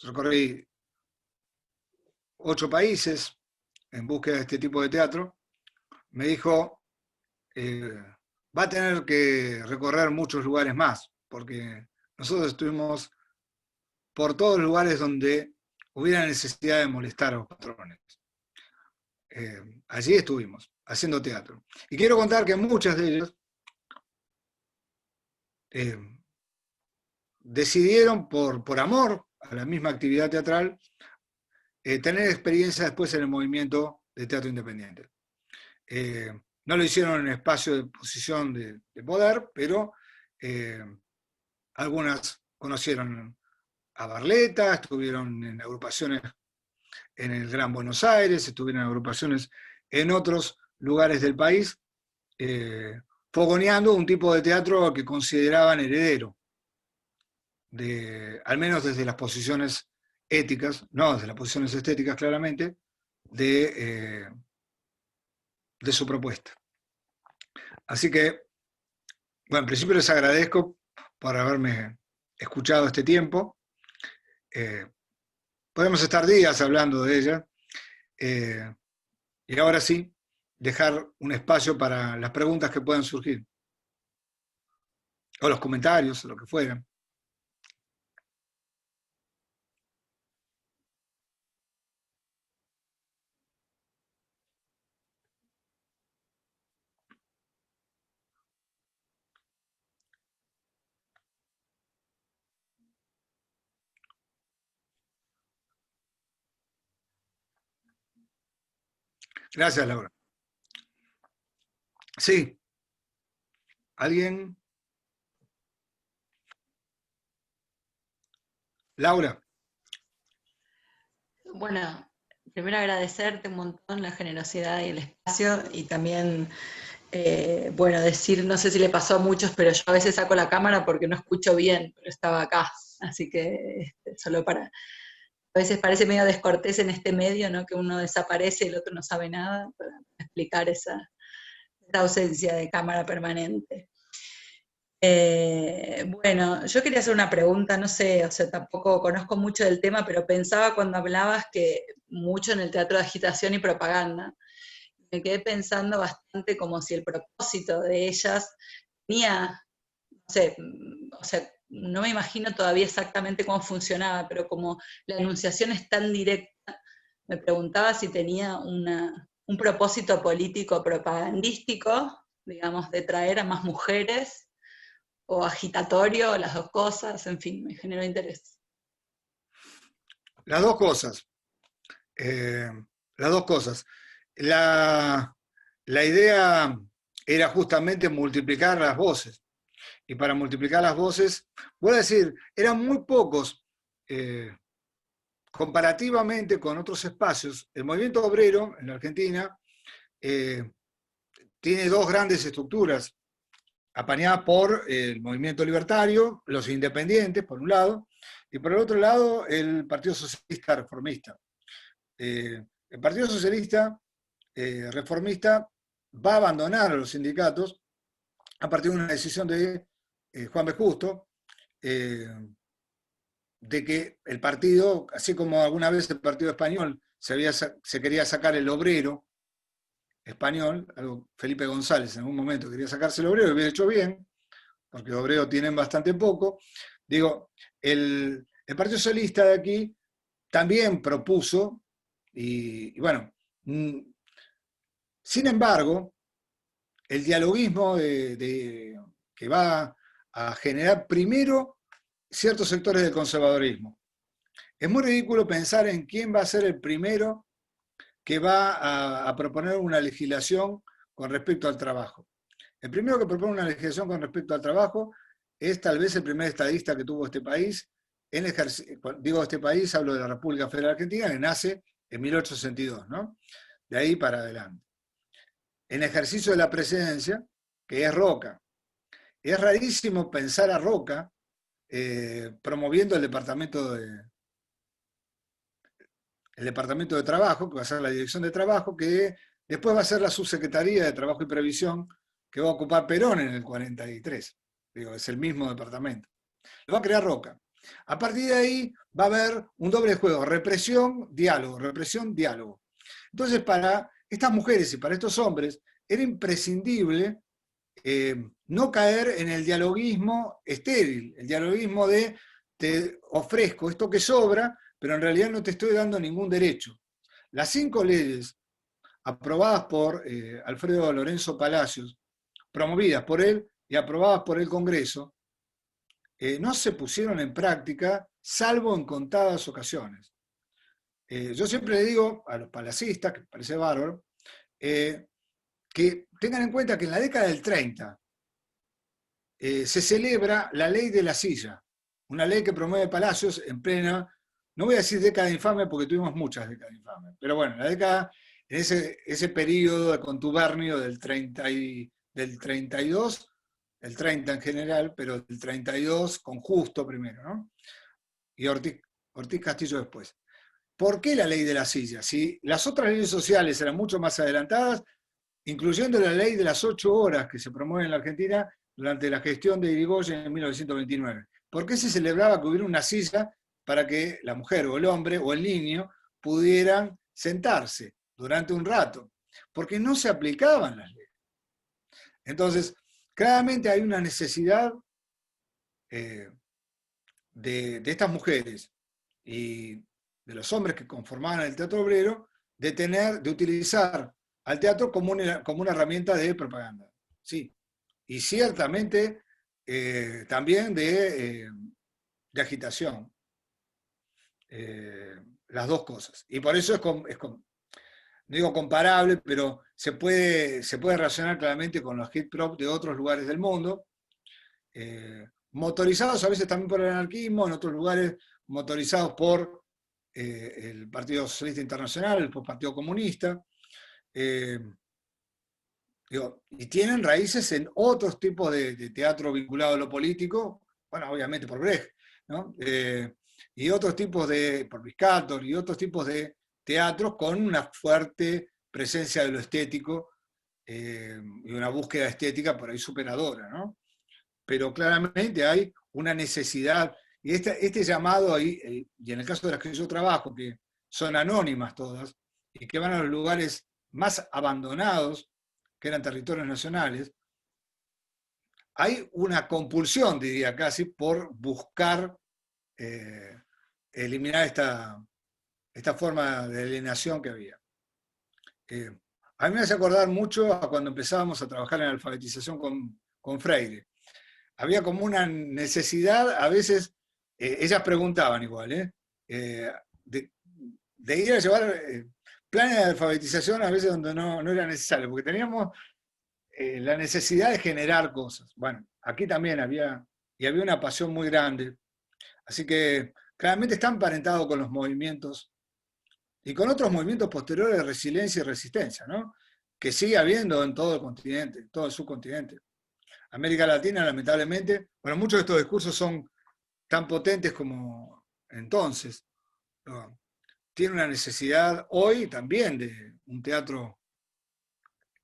[SPEAKER 1] recorrí 8 países en búsqueda de este tipo de teatro, me dijo, va a tener que recorrer muchos lugares más, porque nosotros estuvimos por todos los lugares donde hubiera necesidad de molestar a los patrones. Allí estuvimos, haciendo teatro. Y quiero contar que muchas de ellas decidieron, por amor a la misma actividad teatral, tener experiencia después en el movimiento de teatro independiente. No lo hicieron en espacio de posición de poder, pero algunas conocieron a Barletta, estuvieron en agrupaciones en el Gran Buenos Aires, estuvieron en agrupaciones en otros lugares del país, fogoneando un tipo de teatro que consideraban heredero al menos desde las posiciones éticas, no desde las posiciones estéticas claramente, de su propuesta. Así que, bueno, en principio les agradezco por haberme escuchado este tiempo. Podemos estar días hablando de ella. Y ahora sí, dejar un espacio para las preguntas que puedan surgir. O los comentarios, o lo que fuera. Gracias, Laura. Sí. ¿Alguien? Laura.
[SPEAKER 2] Bueno, primero agradecerte un montón la generosidad y el espacio y también, bueno, decir, no sé si le pasó a muchos, pero yo a veces saco la cámara porque no escucho bien, pero estaba acá, así que solo para, a veces parece medio descortés en este medio, ¿no? Que uno desaparece y el otro no sabe nada, para explicar esa ausencia de cámara permanente. Bueno, yo quería hacer una pregunta, no sé, o sea, tampoco conozco mucho del tema, pero pensaba cuando hablabas que mucho en el teatro de agitación y propaganda, me quedé pensando bastante como si el propósito de ellas tenía, no sé, o sea, no me imagino todavía exactamente cómo funcionaba, pero como la enunciación es tan directa, me preguntaba si tenía un propósito político propagandístico, digamos, de traer a más mujeres o agitatorio, o las dos cosas, en fin, me generó interés.
[SPEAKER 1] Las dos cosas. Las dos cosas. La idea era justamente multiplicar las voces. Y para multiplicar las voces, voy a decir, eran muy pocos, comparativamente con otros espacios. El movimiento obrero en la Argentina tiene dos grandes estructuras, apañadas por el movimiento libertario, los independientes, por un lado, y por el otro lado, el Partido Socialista Reformista. El Partido Socialista Reformista va a abandonar a los sindicatos a partir de una decisión de Juan B. Justo, de que el partido, así como alguna vez el partido español se quería sacar el obrero español, algo Felipe González en algún momento quería sacarse el obrero, y había hecho bien, porque obrero tienen bastante poco. Digo, el Partido Socialista de aquí también propuso, y bueno, sin embargo, el dialoguismo que va a generar primero ciertos sectores del conservadorismo. Es muy ridículo pensar en quién va a ser el primero que va a proponer una legislación con respecto al trabajo. El primero que propone una legislación con respecto al trabajo es tal vez el primer estadista que tuvo este país. Digo este país, hablo de la República Federal Argentina, que nace en 1862, ¿no? De ahí para adelante. En ejercicio de la presidencia, que es Roca. Es rarísimo pensar a Roca promoviendo el departamento de Trabajo, que va a ser la Dirección de Trabajo, que después va a ser la Subsecretaría de Trabajo y Previsión, que va a ocupar Perón en el 43. Digo, es el mismo departamento. Lo va a crear Roca. A partir de ahí va a haber un doble juego, represión, diálogo, represión, diálogo. Entonces, para estas mujeres y para estos hombres, era imprescindible no caer en el dialoguismo estéril, el dialoguismo de te ofrezco esto que sobra, pero en realidad no te estoy dando ningún derecho. Las 5 leyes aprobadas por Alfredo Lorenzo Palacios, promovidas por él y aprobadas por el Congreso, no se pusieron en práctica, salvo en contadas ocasiones. Yo siempre le digo a los palacistas, que parece bárbaro, que tengan en cuenta que en la década del 30 se celebra la ley de la silla, una ley que promueve Palacios en plena, no voy a decir década infame porque tuvimos muchas décadas infames, pero bueno, la década, ese periodo de contubernio del 32 el 30 en general, pero el 32 con Justo primero, ¿no? Y Ortiz Castillo después. ¿Por qué la ley de la silla? Si las otras leyes sociales eran mucho más adelantadas, incluyendo la ley de las 8 horas que se promueve en la Argentina durante la gestión de Irigoyen en 1929. ¿Por qué se celebraba que hubiera una silla para que la mujer o el hombre o el niño pudieran sentarse durante un rato? Porque no se aplicaban las leyes. Entonces, claramente hay una necesidad de estas mujeres y de los hombres que conformaban el teatro obrero de utilizar al teatro como una herramienta de propaganda. Sí. Y ciertamente también de agitación. Las dos cosas. Y por eso no digo comparable, pero se puede relacionar claramente con los hit prop de otros lugares del mundo, motorizados a veces también por el anarquismo, en otros lugares motorizados por el Partido Socialista Internacional, el Partido Comunista, y tienen raíces en otros tipos de teatro vinculado a lo político, bueno, obviamente por Brecht, ¿no? Y otros tipos por Piscator, y otros tipos de teatros con una fuerte presencia de lo estético y una búsqueda estética por ahí superadora, ¿no? Pero claramente hay una necesidad, y este llamado ahí, y en el caso de las que yo trabajo, que son anónimas todas, y que van a los lugares más abandonados, que eran territorios nacionales, hay una compulsión, diría casi, por buscar eliminar esta forma de alienación que había. A mí me hace acordar mucho a cuando empezábamos a trabajar en alfabetización con Freire. Había como una necesidad, a veces, ellas preguntaban igual, de ir a llevar planes de alfabetización a veces donde no era necesario, porque teníamos la necesidad de generar cosas. Bueno, aquí también había una pasión muy grande, así que claramente está emparentado con los movimientos y con otros movimientos posteriores de resiliencia y resistencia, ¿no? Que sigue habiendo en todo el continente, en todo el subcontinente. América Latina, lamentablemente, bueno, muchos de estos discursos son tan potentes como entonces, ¿no? Tiene una necesidad hoy también de un teatro,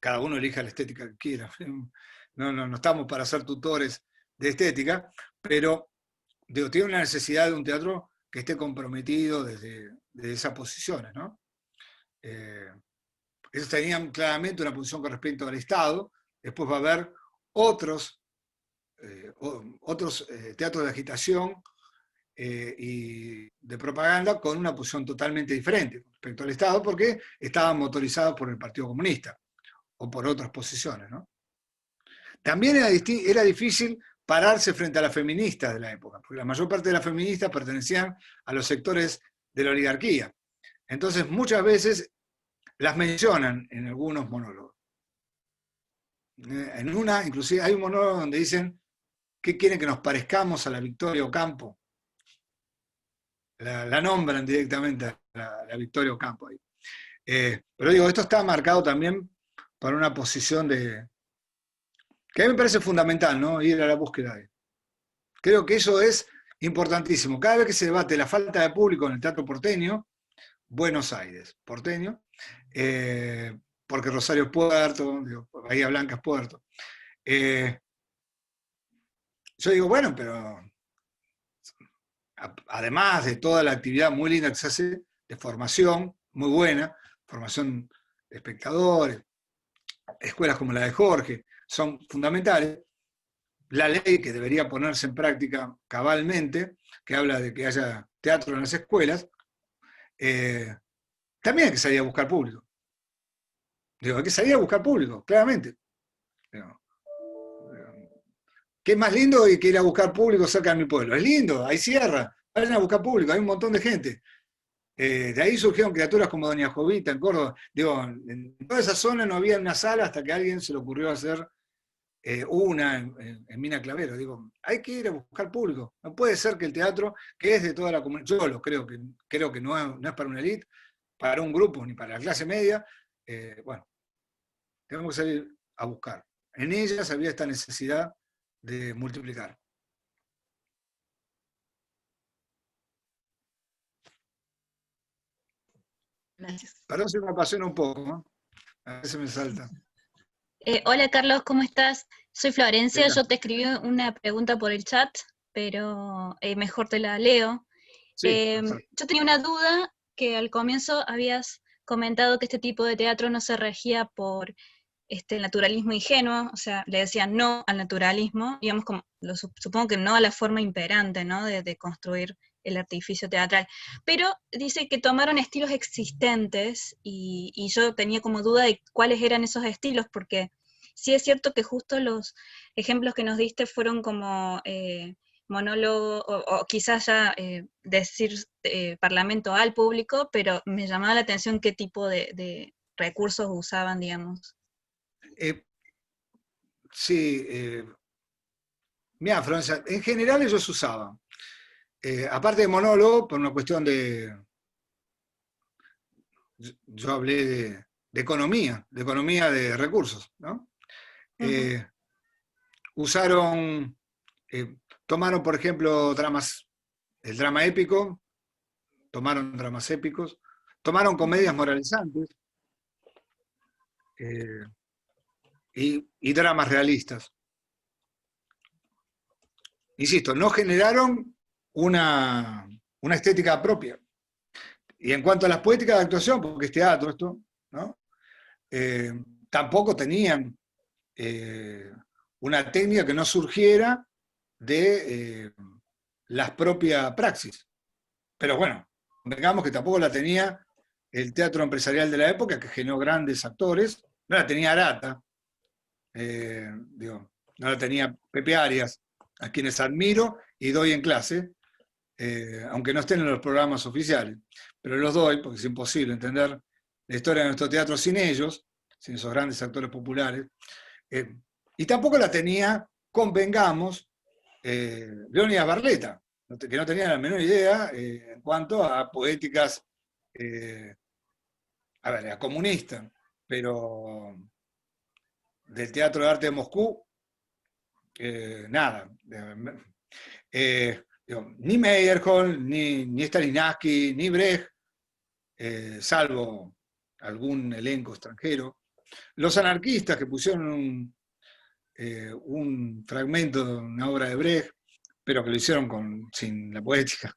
[SPEAKER 1] cada uno elija la estética que quiera, no estamos para ser tutores de estética, pero digo, tiene una necesidad de un teatro que esté comprometido desde esas posiciones, ¿no? Ellos tenían claramente una posición con respecto al Estado, después va a haber otros teatros de agitación y de propaganda con una posición totalmente diferente respecto al Estado, porque estaban motorizados por el Partido Comunista o por otras posiciones, ¿no? También era difícil pararse frente a las feministas de la época, porque la mayor parte de las feministas pertenecían a los sectores de la oligarquía. Entonces, muchas veces las mencionan en algunos monólogos. En una, inclusive, hay un monólogo donde dicen ¿qué quieren que nos parezcamos a la Victoria Ocampo? La nombran directamente a la Victoria Ocampo ahí. Pero digo, esto está marcado también por una posición que a mí me parece fundamental, ¿no? Ir a la búsqueda de. Creo que eso es importantísimo. Cada vez que se debate la falta de público en el teatro porteño, Buenos Aires, porteño, porque Rosario es puerto, Bahía Blanca es puerto. Yo digo, bueno, pero además de toda la actividad muy linda que se hace de formación, muy buena, formación de espectadores, escuelas como la de Jorge, son fundamentales. La ley que debería ponerse en práctica cabalmente, que habla de que haya teatro en las escuelas, también hay que salir a buscar público. Digo, hay que salir a buscar público, claramente. ¿Qué es más lindo que ir a buscar público cerca de mi pueblo? Es lindo, hay sierra, vayan a buscar público, hay un montón de gente. De ahí surgieron criaturas como Doña Jovita en Córdoba. Digo, en toda esa zona no había una sala hasta que a alguien se le ocurrió hacer una en Mina Clavero. Digo, hay que ir a buscar público. No puede ser que el teatro, que es de toda la comunidad, yo lo creo que no es para una élite, para un grupo, ni para la clase media, bueno, tenemos que salir a buscar. En ellas había esta necesidad de multiplicar.
[SPEAKER 2] Gracias.
[SPEAKER 1] Perdón si me apasiona un poco, ¿no? A veces me salta.
[SPEAKER 3] Hola Carlos, ¿cómo estás? Soy Florencia,
[SPEAKER 1] Venga.
[SPEAKER 3] yo te escribí una pregunta por el chat, pero mejor te la leo.
[SPEAKER 1] Sí, perfecto.
[SPEAKER 3] Yo tenía una duda que al comienzo habías comentado que este tipo de teatro no se regía por el naturalismo ingenuo, o sea, le decían no al naturalismo, digamos, como, supongo que no a la forma imperante, ¿no? De construir el artificio teatral. Pero dice que tomaron estilos existentes y yo tenía como duda de cuáles eran esos estilos, porque sí es cierto que justo los ejemplos que nos diste fueron como monólogo o quizás ya decir parlamento al público, pero me llamaba la atención qué tipo de recursos usaban, digamos.
[SPEAKER 1] Sí, mira, Florencia, en general ellos usaban, aparte de monólogo, por una cuestión de, yo hablé de economía de recursos, ¿no?
[SPEAKER 3] Uh-huh.
[SPEAKER 1] Usaron, tomaron, por ejemplo, dramas, el drama épico, tomaron dramas épicos, tomaron comedias moralizantes eh, y dramas realistas. Insisto, no generaron una estética propia. Y en cuanto a las poéticas de actuación, porque es teatro esto, ¿no? Tampoco tenían una técnica que no surgiera de las propias praxis. Pero bueno, digamos que tampoco la tenía el teatro empresarial de la época, que generó grandes actores, no la tenía Arata, digo, no la tenía Pepe Arias, a quienes admiro y doy en clase, aunque no estén en los programas oficiales, pero los doy porque es imposible entender la historia de nuestro teatro sin ellos, sin esos grandes actores populares. Y tampoco la tenía, convengamos, Leónidas Barletta, que no tenía la menor idea en cuanto a poéticas, a ver, era comunista, pero del Teatro de Arte de Moscú, nada. Ni Meyerhold, ni Stanislavski, ni Brecht, salvo algún elenco extranjero. Los anarquistas que pusieron un fragmento de una obra de Brecht, pero que lo hicieron sin la poética.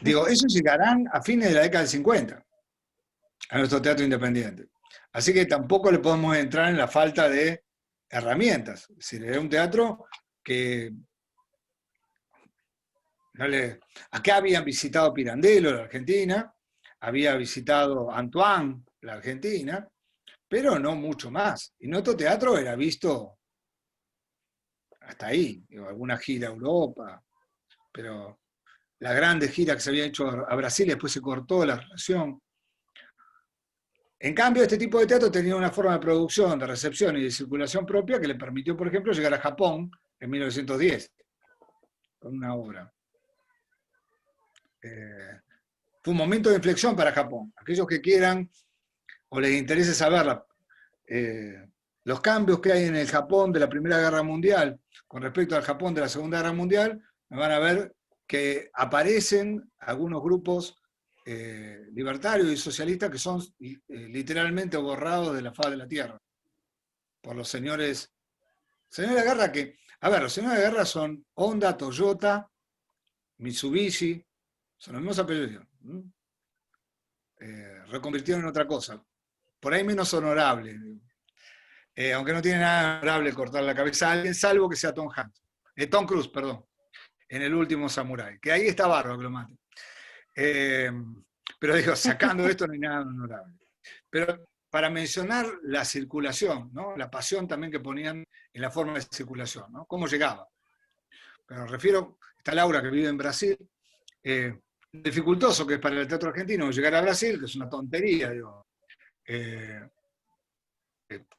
[SPEAKER 1] Digo, esos llegarán a fines de la década del 50 a nuestro teatro independiente. Así que tampoco le podemos entrar en la falta de herramientas. Es decir, era un teatro que acá habían visitado Pirandello, la Argentina, había visitado Antoine, la Argentina, pero no mucho más. Y nuestro teatro era visto hasta ahí, digo, alguna gira a Europa, pero la grande gira que se había hecho a Brasil y después se cortó la relación. En cambio, este tipo de teatro tenía una forma de producción, de recepción y de circulación propia que le permitió, por ejemplo, llegar a Japón en 1910, con una obra. Fue un momento de inflexión para Japón. Aquellos que quieran o les interese saber los cambios que hay en el Japón de la Primera Guerra Mundial con respecto al Japón de la Segunda Guerra Mundial, me van a ver que aparecen algunos grupos libertarios y socialistas que son literalmente borrados de la faz de la tierra por los señores de guerra que, a ver, los señores de guerra son Honda, Toyota, Mitsubishi, son los mismos apellidos. Reconvirtieron en otra cosa, por ahí menos honorable, aunque no tiene nada honorable cortar la cabeza a alguien, salvo que sea Tom Cruise, perdón, en El Último Samurái, que ahí está bárbaro que lo mate. Pero digo, sacando esto no hay nada honorable. Pero para mencionar la circulación, ¿no? La pasión también que ponían en la forma de circulación, ¿no? Cómo llegaba. Pero refiero, está Laura que vive en Brasil, dificultoso que es para el teatro argentino llegar a Brasil, que es una tontería, digo, que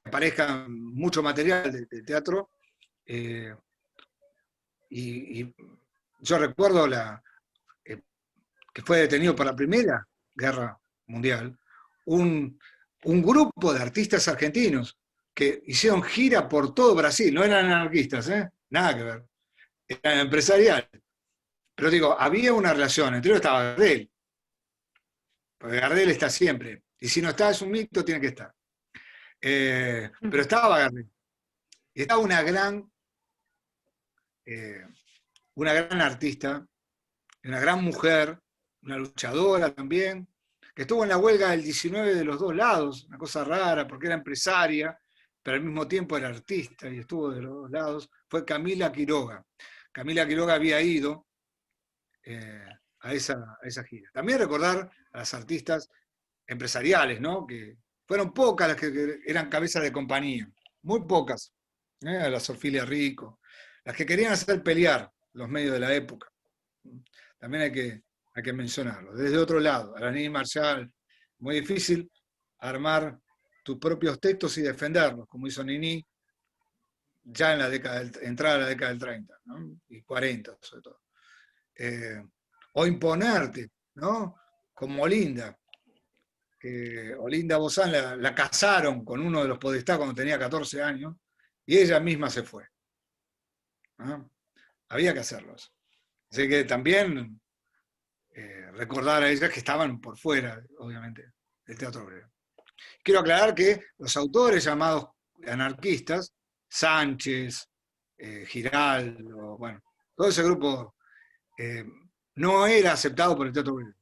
[SPEAKER 1] aparezca mucho material de teatro, y yo recuerdo que fue detenido por la Primera Guerra Mundial un grupo de artistas argentinos que hicieron gira por todo Brasil, no eran anarquistas, nada que ver, eran empresariales. Pero digo, había una relación, entre ellos estaba Gardel, porque Gardel está siempre, y si no está es un mito, tiene que estar. Pero estaba Gardel, y estaba una gran artista, una gran mujer, una luchadora también, que estuvo en la huelga del 19 de los dos lados, una cosa rara, porque era empresaria, pero al mismo tiempo era artista, y estuvo de los dos lados, fue Camila Quiroga. Camila Quiroga había ido a esa gira. También recordar a las artistas empresariales, ¿no? Que fueron pocas las que eran cabezas de compañía, muy pocas, la Sorfilia Rico, las que querían hacer pelear los medios de la época. También hay que mencionarlo. Desde otro lado, Alain Marshall, muy difícil armar tus propios textos y defenderlos, como hizo Nini ya en la entrada a la década del 30, ¿no? Y 40 sobre todo. O imponerte, ¿no? Como Olinda, que Olinda Bozán la casaron con uno de los Podestá cuando tenía 14 años, y ella misma se fue. ¿No? Había que hacerlos. Así que también recordar a ellas que estaban por fuera, obviamente, del teatro obrero. Quiero aclarar que los autores llamados anarquistas, Sánchez, Giraldo, bueno, todo ese grupo no era aceptado por el teatro obrero,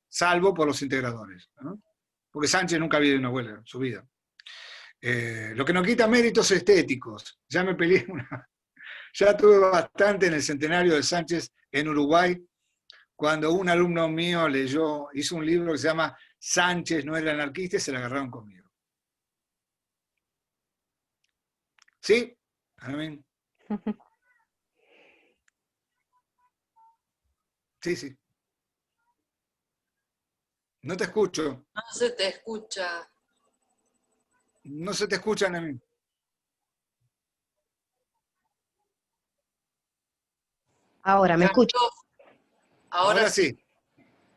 [SPEAKER 1] salvo por los integradores, ¿no? Porque Sánchez nunca había ido a una huelga en su vida. Lo que no quita méritos estéticos. Ya me peleé ya tuve bastante en el centenario de Sánchez en Uruguay, cuando un alumno mío hizo un libro que se llama Sánchez no era anarquista y se la agarraron conmigo. ¿Sí? Amén. Sí, sí. No te escucho.
[SPEAKER 4] No se te escucha.
[SPEAKER 1] No se te escuchan a mí.
[SPEAKER 5] Ahora, ¿me escucha?
[SPEAKER 1] Ahora sí.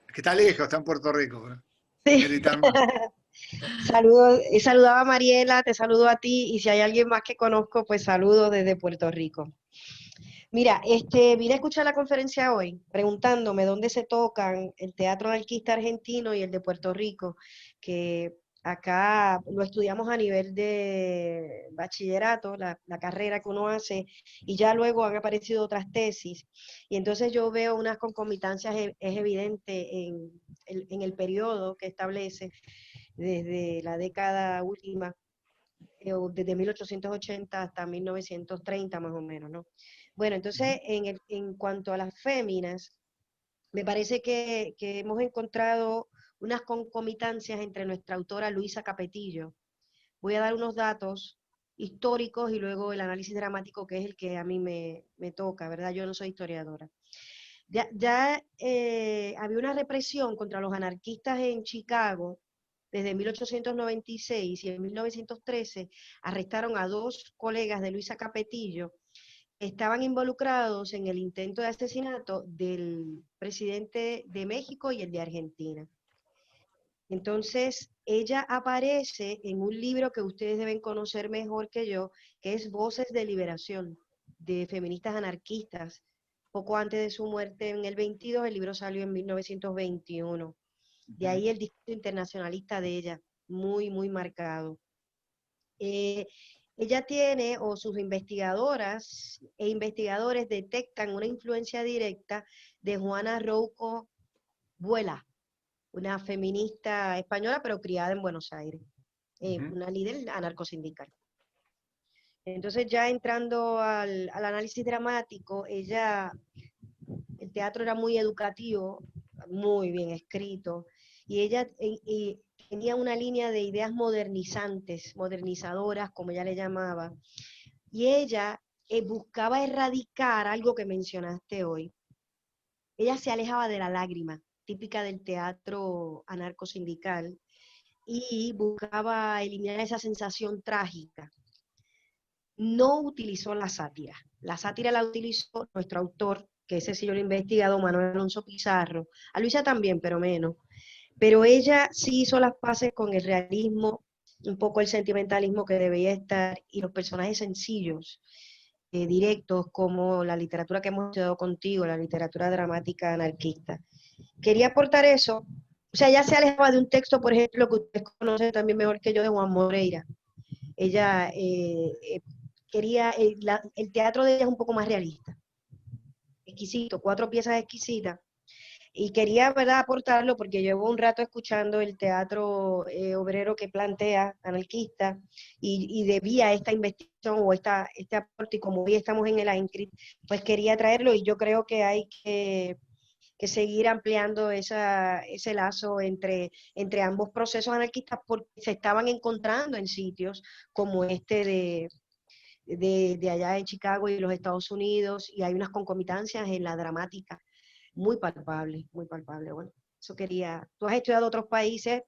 [SPEAKER 1] Es que está lejos, está en Puerto Rico. ¿No?
[SPEAKER 5] Sí. Saludaba a Mariela, te saludo a ti, y si hay alguien más que conozco, pues saludo desde Puerto Rico. Mira, vine a escuchar la conferencia hoy, preguntándome dónde se tocan el teatro anarquista argentino y el de Puerto Rico, que acá lo estudiamos a nivel de bachillerato, la carrera que uno hace, y ya luego han aparecido otras tesis, y entonces yo veo unas concomitancias, es evidente en el periodo que establece desde la década última, desde 1880 hasta 1930 más o menos, ¿no? Bueno, entonces en cuanto a las féminas, me parece que hemos encontrado unas concomitancias entre nuestra autora Luisa Capetillo. Voy a dar unos datos históricos y luego el análisis dramático, que es el que a mí me toca, ¿verdad? Yo no soy historiadora. Ya había una represión contra los anarquistas en Chicago desde 1896, y en 1913 arrestaron a 2 colegas de Luisa Capetillo que estaban involucrados en el intento de asesinato del presidente de México y el de Argentina. Entonces, ella aparece en un libro que ustedes deben conocer mejor que yo, que es Voces de Liberación, de feministas anarquistas. Poco antes de su muerte, en el 22, el libro salió en 1921. De ahí el discurso internacionalista de ella, muy, muy marcado. Ella tiene, o sus investigadoras e investigadores detectan una influencia directa de Juana Rouco Buela, una feminista española, pero criada en Buenos Aires, una líder anarcosindical. Entonces, ya entrando al análisis dramático, el teatro era muy educativo, muy bien escrito, y ella tenía una línea de ideas modernizantes, modernizadoras, como ella le llamaba, y ella buscaba erradicar algo que mencionaste hoy. Ella se alejaba de la lágrima, típica del teatro anarcosindical, y buscaba eliminar esa sensación trágica. No utilizó la sátira. La sátira la utilizó nuestro autor, que ese sí yo lo he investigado, Manuel Alonso Pizarro. A Luisa también, pero menos. Pero ella sí hizo las paces con el realismo un poco el sentimentalismo que debía estar y los personajes sencillos, directos, como la literatura que hemos estudiado contigo, la literatura dramática anarquista. Quería aportar eso, o sea, ella se alejaba de un texto, por ejemplo, que ustedes conocen también mejor que yo, de Juan Moreira. Ella quería, el teatro de ella es un poco más realista, exquisito, 4 piezas exquisitas, y quería, ¿verdad?, aportarlo porque llevo un rato escuchando el teatro obrero que plantea, anarquista, y debía esta investigación o este aporte, y como hoy estamos en el AINCRIT, pues quería traerlo, y yo creo que hay que seguir ampliando ese lazo entre ambos procesos anarquistas, porque se estaban encontrando en sitios como este de allá de Chicago y los Estados Unidos, y hay unas concomitancias en la dramática muy palpable, muy palpable. Bueno, eso quería. Tú has estudiado otros países,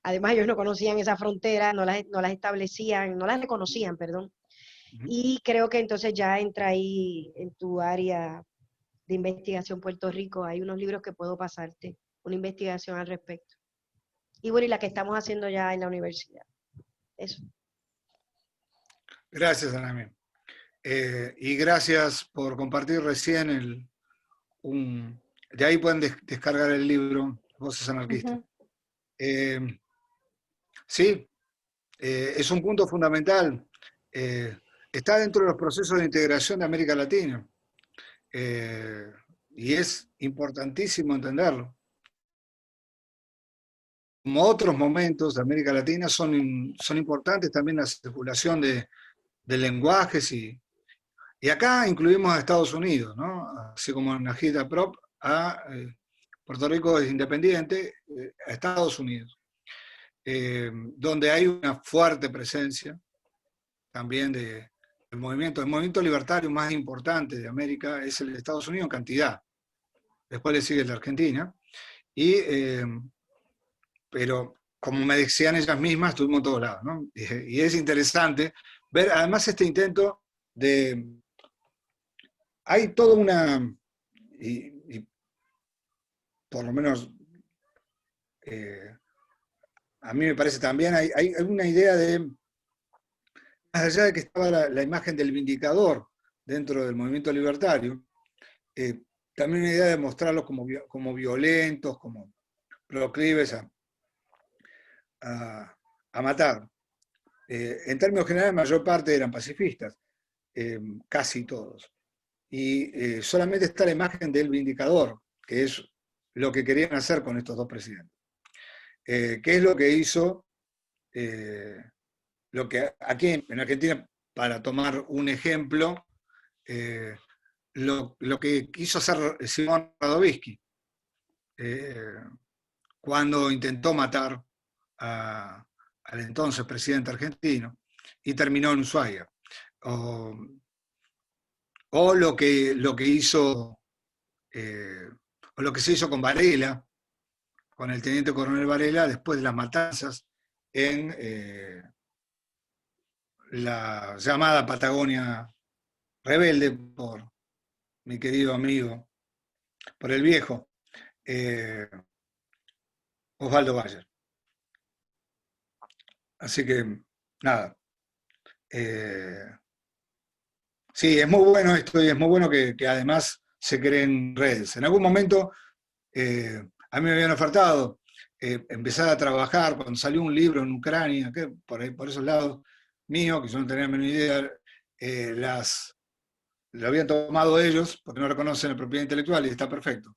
[SPEAKER 5] además ellos no conocían esa frontera, no las establecían, no las reconocían, perdón. Y creo que entonces ya entra ahí en tu área de investigación Puerto Rico, hay unos libros que puedo pasarte, una investigación al respecto. Y bueno, y la que estamos haciendo ya en la universidad. Eso.
[SPEAKER 1] Gracias, Anami. Y gracias por compartir recién de ahí pueden descargar el libro Voces Anarquistas. Sí, es un punto fundamental. Está dentro de los procesos de integración de América Latina. Y es importantísimo entenderlo. Como otros momentos de América Latina, son importantes también la circulación de lenguajes y acá incluimos a Estados Unidos, ¿no? Así como en Agita Prop, Puerto Rico es independiente, a Estados Unidos, donde hay una fuerte presencia también del movimiento. El movimiento libertario más importante de América es el de Estados Unidos en cantidad. Después le sigue el de Argentina. Pero como me decían ellas mismas, estuvimos en todos lados, ¿no? Y es interesante ver además este intento de... Hay toda una... Y por lo menos a mí me parece también, hay una idea de, más allá de que estaba la imagen del vindicador dentro del movimiento libertario, también una idea de mostrarlos como violentos, como proclives a matar. En términos generales, la mayor parte eran pacifistas, casi todos. Y solamente está la imagen del vindicador, que es lo que querían hacer con estos dos presidentes. ¿Qué es lo que hizo? Lo que aquí en Argentina, para tomar un ejemplo, lo que quiso hacer Simón Radovisky cuando intentó matar al entonces presidente argentino y terminó en Ushuaia. O lo que hizo, o lo que se hizo con Varela, con el teniente coronel Varela, después de las matanzas en la llamada Patagonia Rebelde, por mi querido amigo, por el viejo, Osvaldo Bayer. Así que, nada. Sí, es muy bueno esto y es muy bueno que además se creen redes. En algún momento a mí me habían ofertado empezar a trabajar cuando salió un libro en Ucrania, que por esos lados mío, que yo no tenía la menor idea, lo habían tomado ellos, porque no reconocen la propiedad intelectual y está perfecto.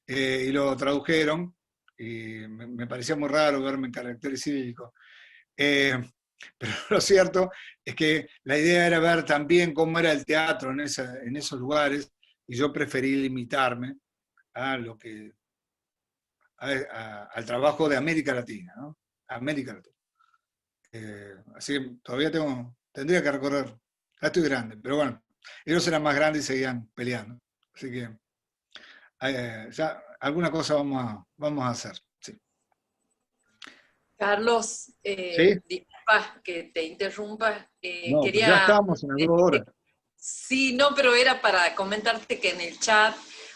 [SPEAKER 1] Y lo tradujeron, y me parecía muy raro verme en carácter cívico. Pero lo cierto es que la idea era ver también cómo era el teatro en esos lugares, y yo preferí limitarme a lo que al trabajo de América Latina, ¿no? América Latina. Así que todavía tendría que recorrer. Ya estoy grande, pero bueno, ellos eran más grandes y seguían peleando. Así que ya alguna cosa vamos a hacer. Sí.
[SPEAKER 4] Carlos,
[SPEAKER 1] ¿Sí?
[SPEAKER 4] disculpa que te interrumpa.
[SPEAKER 1] No, quería, ya estamos en las 2 horas.
[SPEAKER 4] Sí, no, pero era para comentarte que en el chat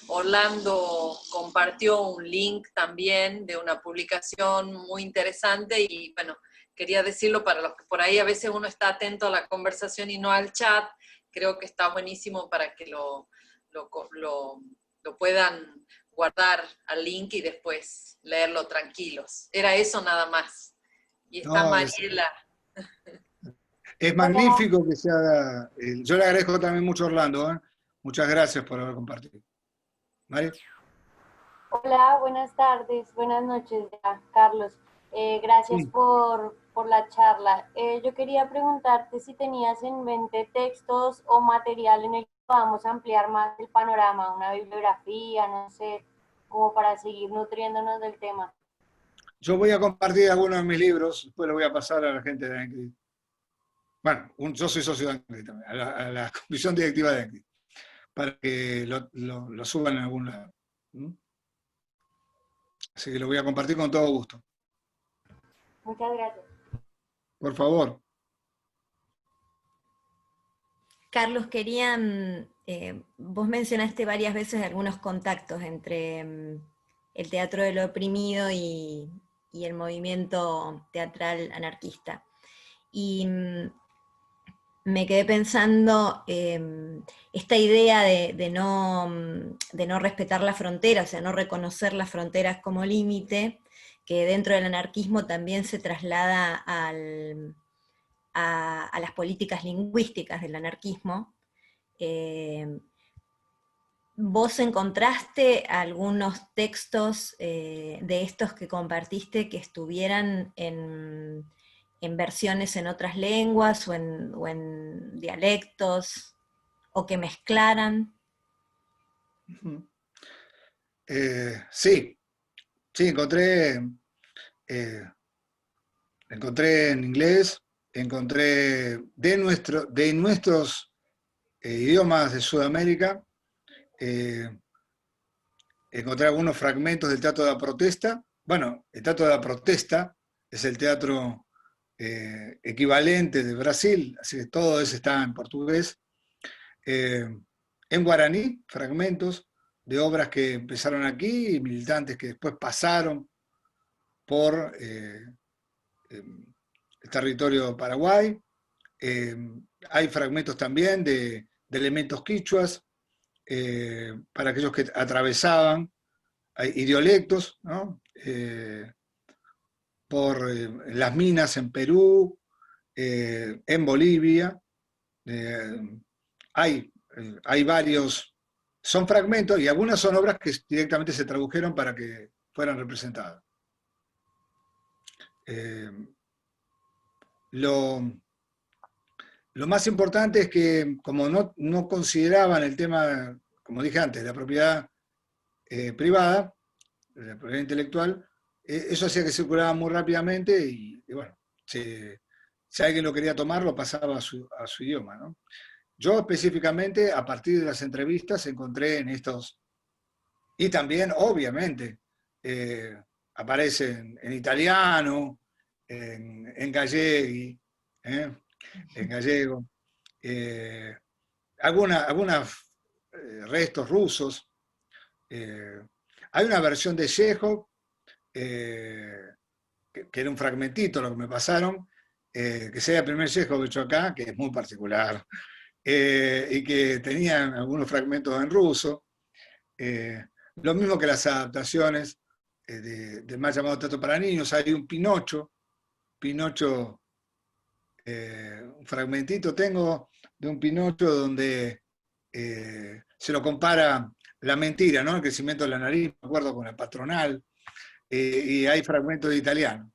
[SPEAKER 4] Orlando compartió un link también de una publicación muy interesante y bueno, quería decirlo para los que por ahí a veces uno está atento a la conversación y no al chat. Creo que está buenísimo para que lo puedan guardar al link y después leerlo tranquilos. Era eso nada más. Y está
[SPEAKER 1] No,
[SPEAKER 4] Mariela.
[SPEAKER 1] es magnífico que se haga. Yo le agradezco también mucho a Orlando. Muchas gracias por haber compartido. ¿Mari?
[SPEAKER 6] Hola, buenas tardes, buenas noches ya, Carlos. Gracias
[SPEAKER 1] Sí.
[SPEAKER 6] por la charla. Yo quería preguntarte si tenías en mente textos o material en el que podamos ampliar más el panorama, una bibliografía, no sé, como para seguir nutriéndonos del tema.
[SPEAKER 1] Yo voy a compartir algunos de mis libros, después lo voy a pasar a la gente de ENCRID. Bueno, yo soy socio de ENCRID también, a la comisión directiva de ENCRID, para que lo suban en algún lado. Así que lo voy a compartir con todo gusto.
[SPEAKER 6] Muchas gracias.
[SPEAKER 1] Por favor.
[SPEAKER 7] Carlos, vos mencionaste varias veces algunos contactos entre el teatro de lo oprimido y el movimiento teatral anarquista. Y me quedé pensando esta idea de no respetar la frontera, o sea, no reconocer las fronteras como límite, que dentro del anarquismo también se traslada a las políticas lingüísticas del anarquismo. ¿Vos encontraste algunos textos de estos que compartiste que estuvieran en versiones en otras lenguas o en dialectos, o que mezclaran?
[SPEAKER 1] Sí, encontré en inglés, encontré de nuestros idiomas de Sudamérica, encontré algunos fragmentos del Teatro de la Protesta. Bueno, el Teatro de la Protesta es el teatro equivalente de Brasil, así que todo eso está en portugués. En guaraní, fragmentos de obras que empezaron aquí y militantes que después pasaron por el territorio Paraguay. Hay fragmentos también de elementos quichuas para aquellos que atravesaban, hay idiolectos, ¿no? Por las minas en Perú, en Bolivia. Hay varios, son fragmentos y algunas son obras que directamente se tradujeron para que fueran representadas. Lo más importante es que, como no consideraban el tema, como dije antes, de la propiedad privada, de la propiedad intelectual, eso hacía que circulaba muy rápidamente y bueno, si alguien lo quería tomar, lo pasaba a su idioma, ¿no? Yo específicamente, a partir de las entrevistas, encontré en estos, y también, obviamente, aparecen en italiano, en gallego, en gallego, algunos restos rusos. Hay una versión de Chekhov, que era un fragmentito lo que me pasaron, que sería el primer Chekhov hecho acá, que es muy particular, y que tenían algunos fragmentos en ruso. Lo mismo que las adaptaciones del mal llamado teatro para niños. Hay un Pinocho, un fragmentito tengo de un Pinocho donde se lo compara la mentira, ¿no? El crecimiento de la nariz, me acuerdo, con la patronal, y hay fragmentos de italiano.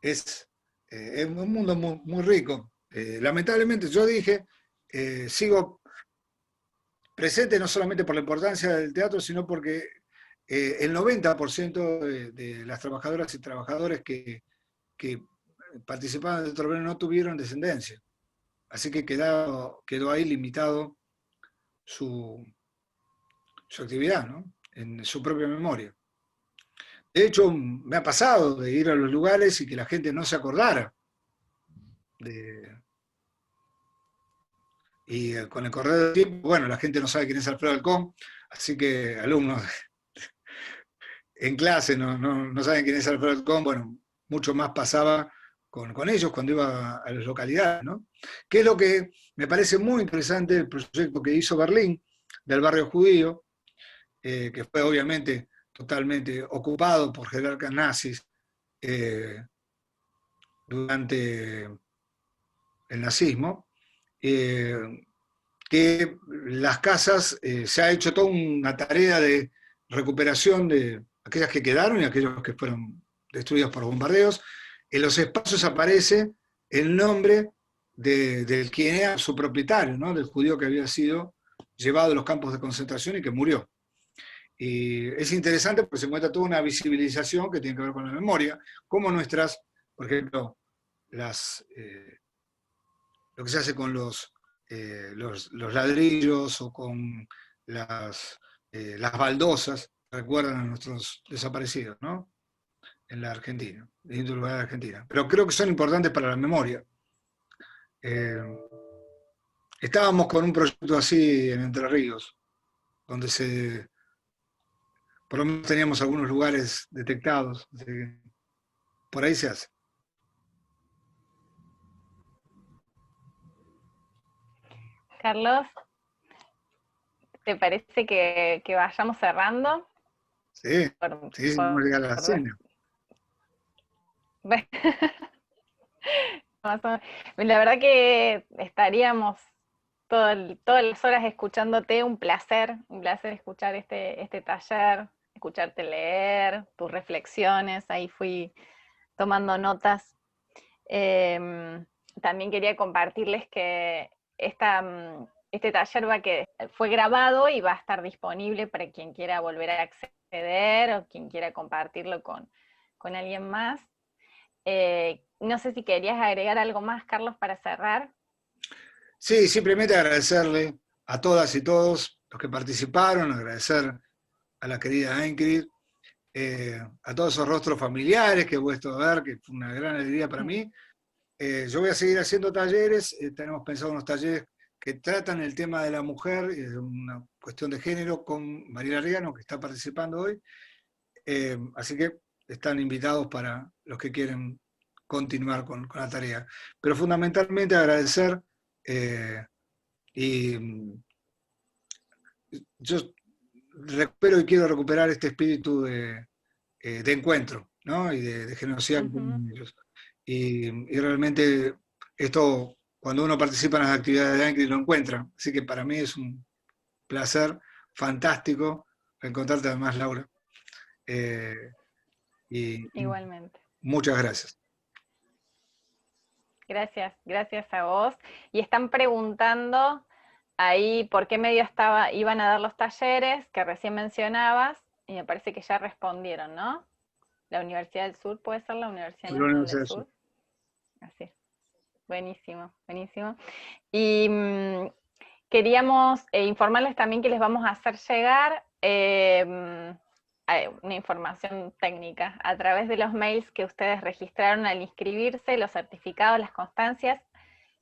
[SPEAKER 1] Es un mundo muy, muy rico. Lamentablemente, yo dije, sigo presente no solamente por la importancia del teatro, sino porque el 90% de las trabajadoras y trabajadores que participaban del torneo no tuvieron descendencia. Así que quedó ahí limitado su actividad, ¿no? En su propia memoria. De hecho, me ha pasado de ir a los lugares y que la gente no se acordara. Y con el correr del tiempo, bueno, la gente no sabe quién es Alfredo Halcón, así que alumnos en clase no saben quién es Alfredo Alcón, bueno, mucho más pasaba con ellos cuando iba a las localidades, ¿no? Que es lo que me parece muy interesante el proyecto que hizo Berlín del barrio judío, que fue obviamente totalmente ocupado por jerarcas nazis durante el nazismo, que las casas, se ha hecho toda una tarea de recuperación de aquellas que quedaron y aquellos que fueron destruidos por bombardeos. En los espacios aparece el nombre del quien era su propietario, ¿no? Del judío que había sido llevado a los campos de concentración y que murió. Y es interesante porque se encuentra toda una visibilización que tiene que ver con la memoria, como nuestras, por ejemplo, lo que se hace con los ladrillos o con las baldosas, recuerdan a nuestros desaparecidos, ¿no? En la Argentina, en distintos lugares de Argentina. Pero creo que son importantes para la memoria. Estábamos con un proyecto así en Entre Ríos, donde por lo menos teníamos algunos lugares detectados. Así que por ahí se hace.
[SPEAKER 8] Carlos, ¿te parece que vayamos cerrando?
[SPEAKER 1] Sí, sí, no llega a la cena.
[SPEAKER 8] La verdad que estaríamos todas las horas escuchándote. Un placer escuchar este taller, escucharte leer, tus reflexiones, ahí fui tomando notas. También quería compartirles que este taller fue grabado y va a estar disponible para quien quiera volver a acceder o quien quiera compartirlo con alguien más. No sé si querías agregar algo más, Carlos, para cerrar.
[SPEAKER 1] Sí, simplemente agradecerle a todas y todos los que participaron, agradecer a la querida Ingrid, a todos esos rostros familiares que he vuelto a ver, que fue una gran alegría para mí. Yo voy a seguir haciendo talleres, tenemos pensado unos talleres que tratan el tema de la mujer, una cuestión de género, con Mariela Riano, que está participando hoy. Así que están invitados para los que quieren continuar con la tarea. Pero fundamentalmente agradecer, y yo recupero y quiero recuperar este espíritu de encuentro, ¿no? Y de generosidad con ellos. Y realmente esto, cuando uno participa en las actividades de Ingrid, lo encuentra. Así que para mí es un placer fantástico encontrarte además, Laura.
[SPEAKER 8] Igualmente.
[SPEAKER 1] Muchas gracias.
[SPEAKER 8] Gracias a vos. Y están preguntando ahí por qué medio iban a dar los talleres que recién mencionabas, y me parece que ya respondieron, ¿no? La Universidad del Sur, ¿puede ser la Universidad Nacional del Sur? Así. Buenísimo. Y queríamos informarles también que les vamos a hacer llegar una información técnica a través de los mails que ustedes registraron al inscribirse, los certificados, las constancias.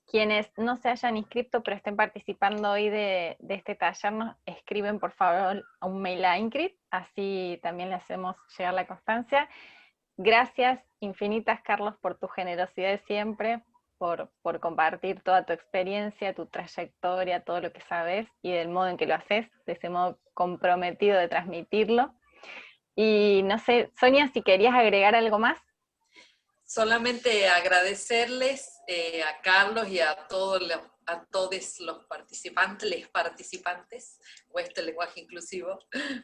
[SPEAKER 8] Quienes no se hayan inscrito pero estén participando hoy de este taller, nos escriben por favor un mail a Ingrid, así también le hacemos llegar la constancia. Gracias infinitas, Carlos, por tu generosidad de siempre, por compartir toda tu experiencia, tu trayectoria, todo lo que sabes y del modo en que lo haces, de ese modo comprometido de transmitirlo. Y no sé, Sonia, si querías agregar algo más.
[SPEAKER 4] Solamente agradecerles a Carlos y a todos los participantes, o este lenguaje inclusivo,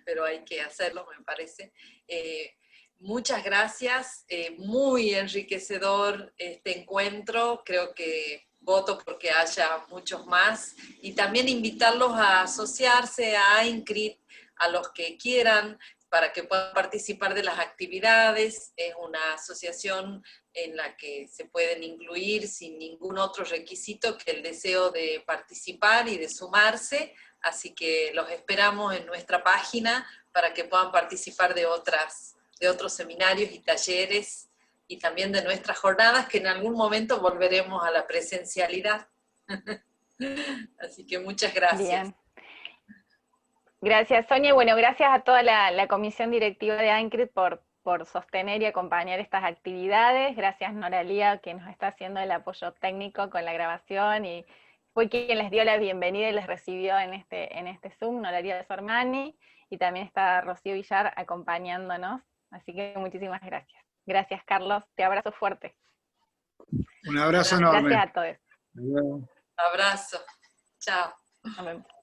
[SPEAKER 4] pero hay que hacerlo, me parece. Muchas gracias, muy enriquecedor este encuentro, creo que voto porque haya muchos más, y también invitarlos a asociarse a INCRID, a los que quieran, para que puedan participar de las actividades. Es una asociación en la que se pueden incluir sin ningún otro requisito que el deseo de participar y de sumarse, así que los esperamos en nuestra página para que puedan participar de otros seminarios y talleres, y también de nuestras jornadas, que en algún momento volveremos a la presencialidad. Así que muchas gracias.
[SPEAKER 8] Bien. Gracias, Sonia. Y bueno, gracias a toda la comisión directiva de ANCRIT por sostener y acompañar estas actividades. Gracias, Noralía, que nos está haciendo el apoyo técnico con la grabación y fue quien les dio la bienvenida y les recibió en este Zoom, Noralía Sormani, y también está Rocío Villar acompañándonos. Así que muchísimas gracias. Gracias, Carlos. Te abrazo fuerte.
[SPEAKER 1] Un abrazo enorme.
[SPEAKER 8] Gracias a todos.
[SPEAKER 4] Un abrazo. Chao.
[SPEAKER 8] Nos vemos.